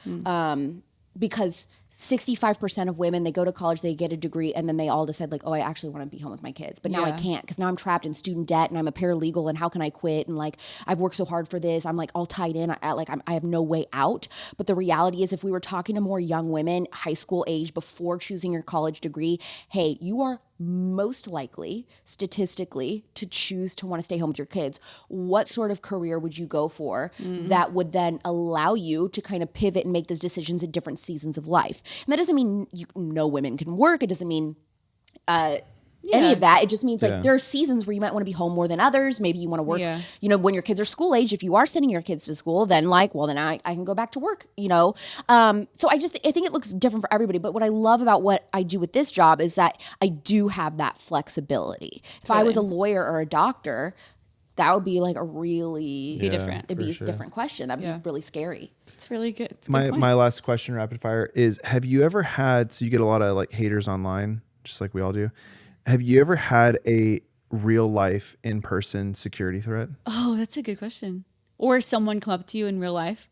Because 65% of women, they go to college, they get a degree, and then they all decide like, oh, I actually want to be home with my kids. But now I can't, because now I'm trapped in student debt, and I'm a paralegal, and how can I quit? And like, I've worked so hard for this. I'm like all tied in. I have no way out. But the reality is, if we were talking to more young women, high school age, before choosing your college degree, hey, you are most likely, statistically, to choose to want to stay home with your kids. What sort of career would you go for that would then allow you to kind of pivot and make those decisions at different seasons of life? And that doesn't mean no women can work. It doesn't mean any of that. It just means like there are seasons where you might want to be home more than others. Maybe you want to work, you know, when your kids are school age. If you are sending your kids to school, then like, well, then I can go back to work, you know? So I think it looks different for everybody. But what I love about what I do with this job is that I do have that flexibility. If I was a lawyer or a doctor, that would be like a really different. It'd be a different question. That'd be really scary. It's really good. It's a My good point. my last question, rapid fire, is: have you ever had? So you get a lot of like haters online, just like we all do. Have you ever had a real life in person security threat? Oh, that's a good question. Or someone come up to you in real life?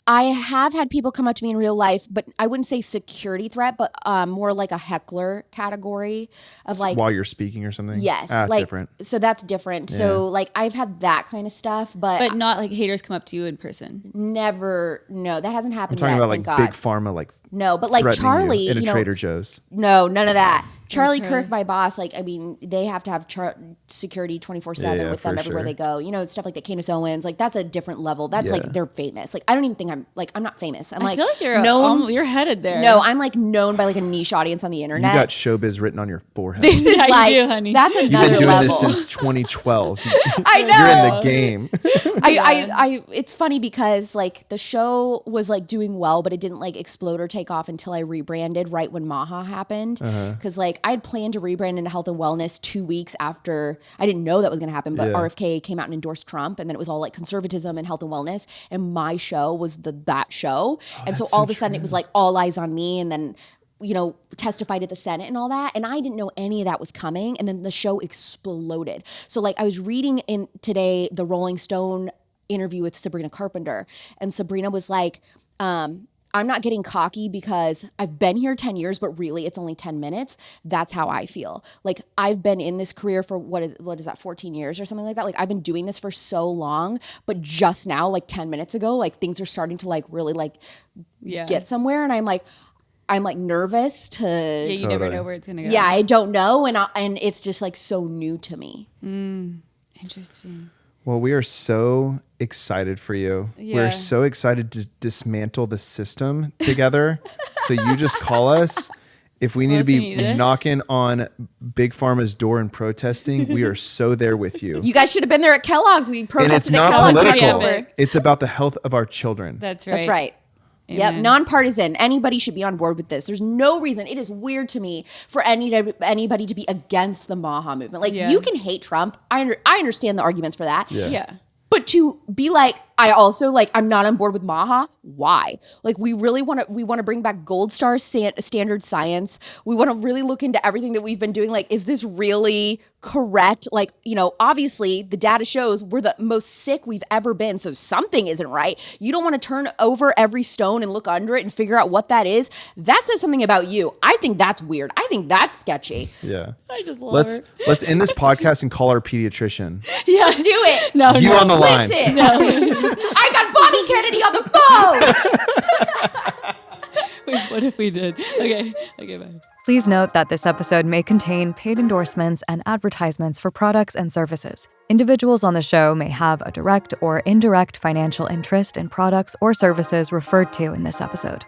I have had people come up to me in real life, but I wouldn't say security threat, but more like a heckler category of like, while you're speaking or something? yes, like different. So that's different. Yeah. So like I've had that kind of stuff, but not like haters come up to you in person. Never. No, that hasn't happened. I'm talking yet, about like thank big God. pharma, like no, but like Charlie you in a you know, Trader Joe's. No, none of that. Charlie Kirk, my boss, like, I mean, they have to have security 24/7 with them everywhere they go. You know, stuff like the Candace Owens, like that's a different level. That's like, they're famous. Like, I don't even think I'm not famous. I'm like, I feel like you're known. You're headed there. No, I'm like known by like a niche audience on the internet. You got showbiz written on your forehead. This is Yeah, you like, do, honey. that's You've another been doing level. this since 2012. I know. You're in the game. I it's funny because like the show was like doing well, but it didn't like explode or take off until I rebranded right when MAHA happened. Because like I had planned to rebrand into health and wellness 2 weeks after. I didn't know that was going to happen, but RFK came out and endorsed Trump, and then it was all like conservatism and health and wellness, and my show was that show. And so all of a sudden it was like all eyes on me, and then you know, testified at the Senate and all that. And I didn't know any of that was coming. And then the show exploded. So like I was reading in today, the Rolling Stone interview with Sabrina Carpenter. And Sabrina was like, I'm not getting cocky because I've been here 10 years, but really it's only 10 minutes. That's how I feel. Like I've been in this career for what is that, 14 years or something like that. Like I've been doing this for so long, but just now, like 10 minutes ago, like things are starting to like really like get somewhere. And I'm like nervous to. Yeah, you never know where it's gonna go. Yeah, I don't know, and it's just like so new to me. Interesting. Well, we are so excited for you. Yeah. We're so excited to dismantle the system together. So you just call us. If we need to be knocking on Big Pharma's door and protesting, we are so there with you. You guys should have been there at Kellogg's. We protested at And it's not Kellogg's. political. It's about the health of our children. That's right. That's right. Yep, nonpartisan. Anybody should be on board with this. There's no reason. It is weird to me for anybody to be against the MAHA movement. Like you can hate Trump. I understand the arguments for that. Yeah. But to be like, I also like, I'm not on board with MAHA. Why? Like, we really want to bring back gold star standard science. We want to really look into everything that we've been doing. Like, is this really correct? Like, obviously the data shows we're the most sick we've ever been. So something isn't right. You don't want to turn over every stone and look under it and figure out what that is. That says something about you. I think that's weird. I think that's sketchy. Yeah. I just love her. Let's end this podcast and call our pediatrician. Yeah. Do it. No, You on the line. Listen. I got Bobby Kennedy on the phone. Wait, what if we did? Okay, bye. Please note that this episode may contain paid endorsements and advertisements for products and services. Individuals on the show may have a direct or indirect financial interest in products or services referred to in this episode.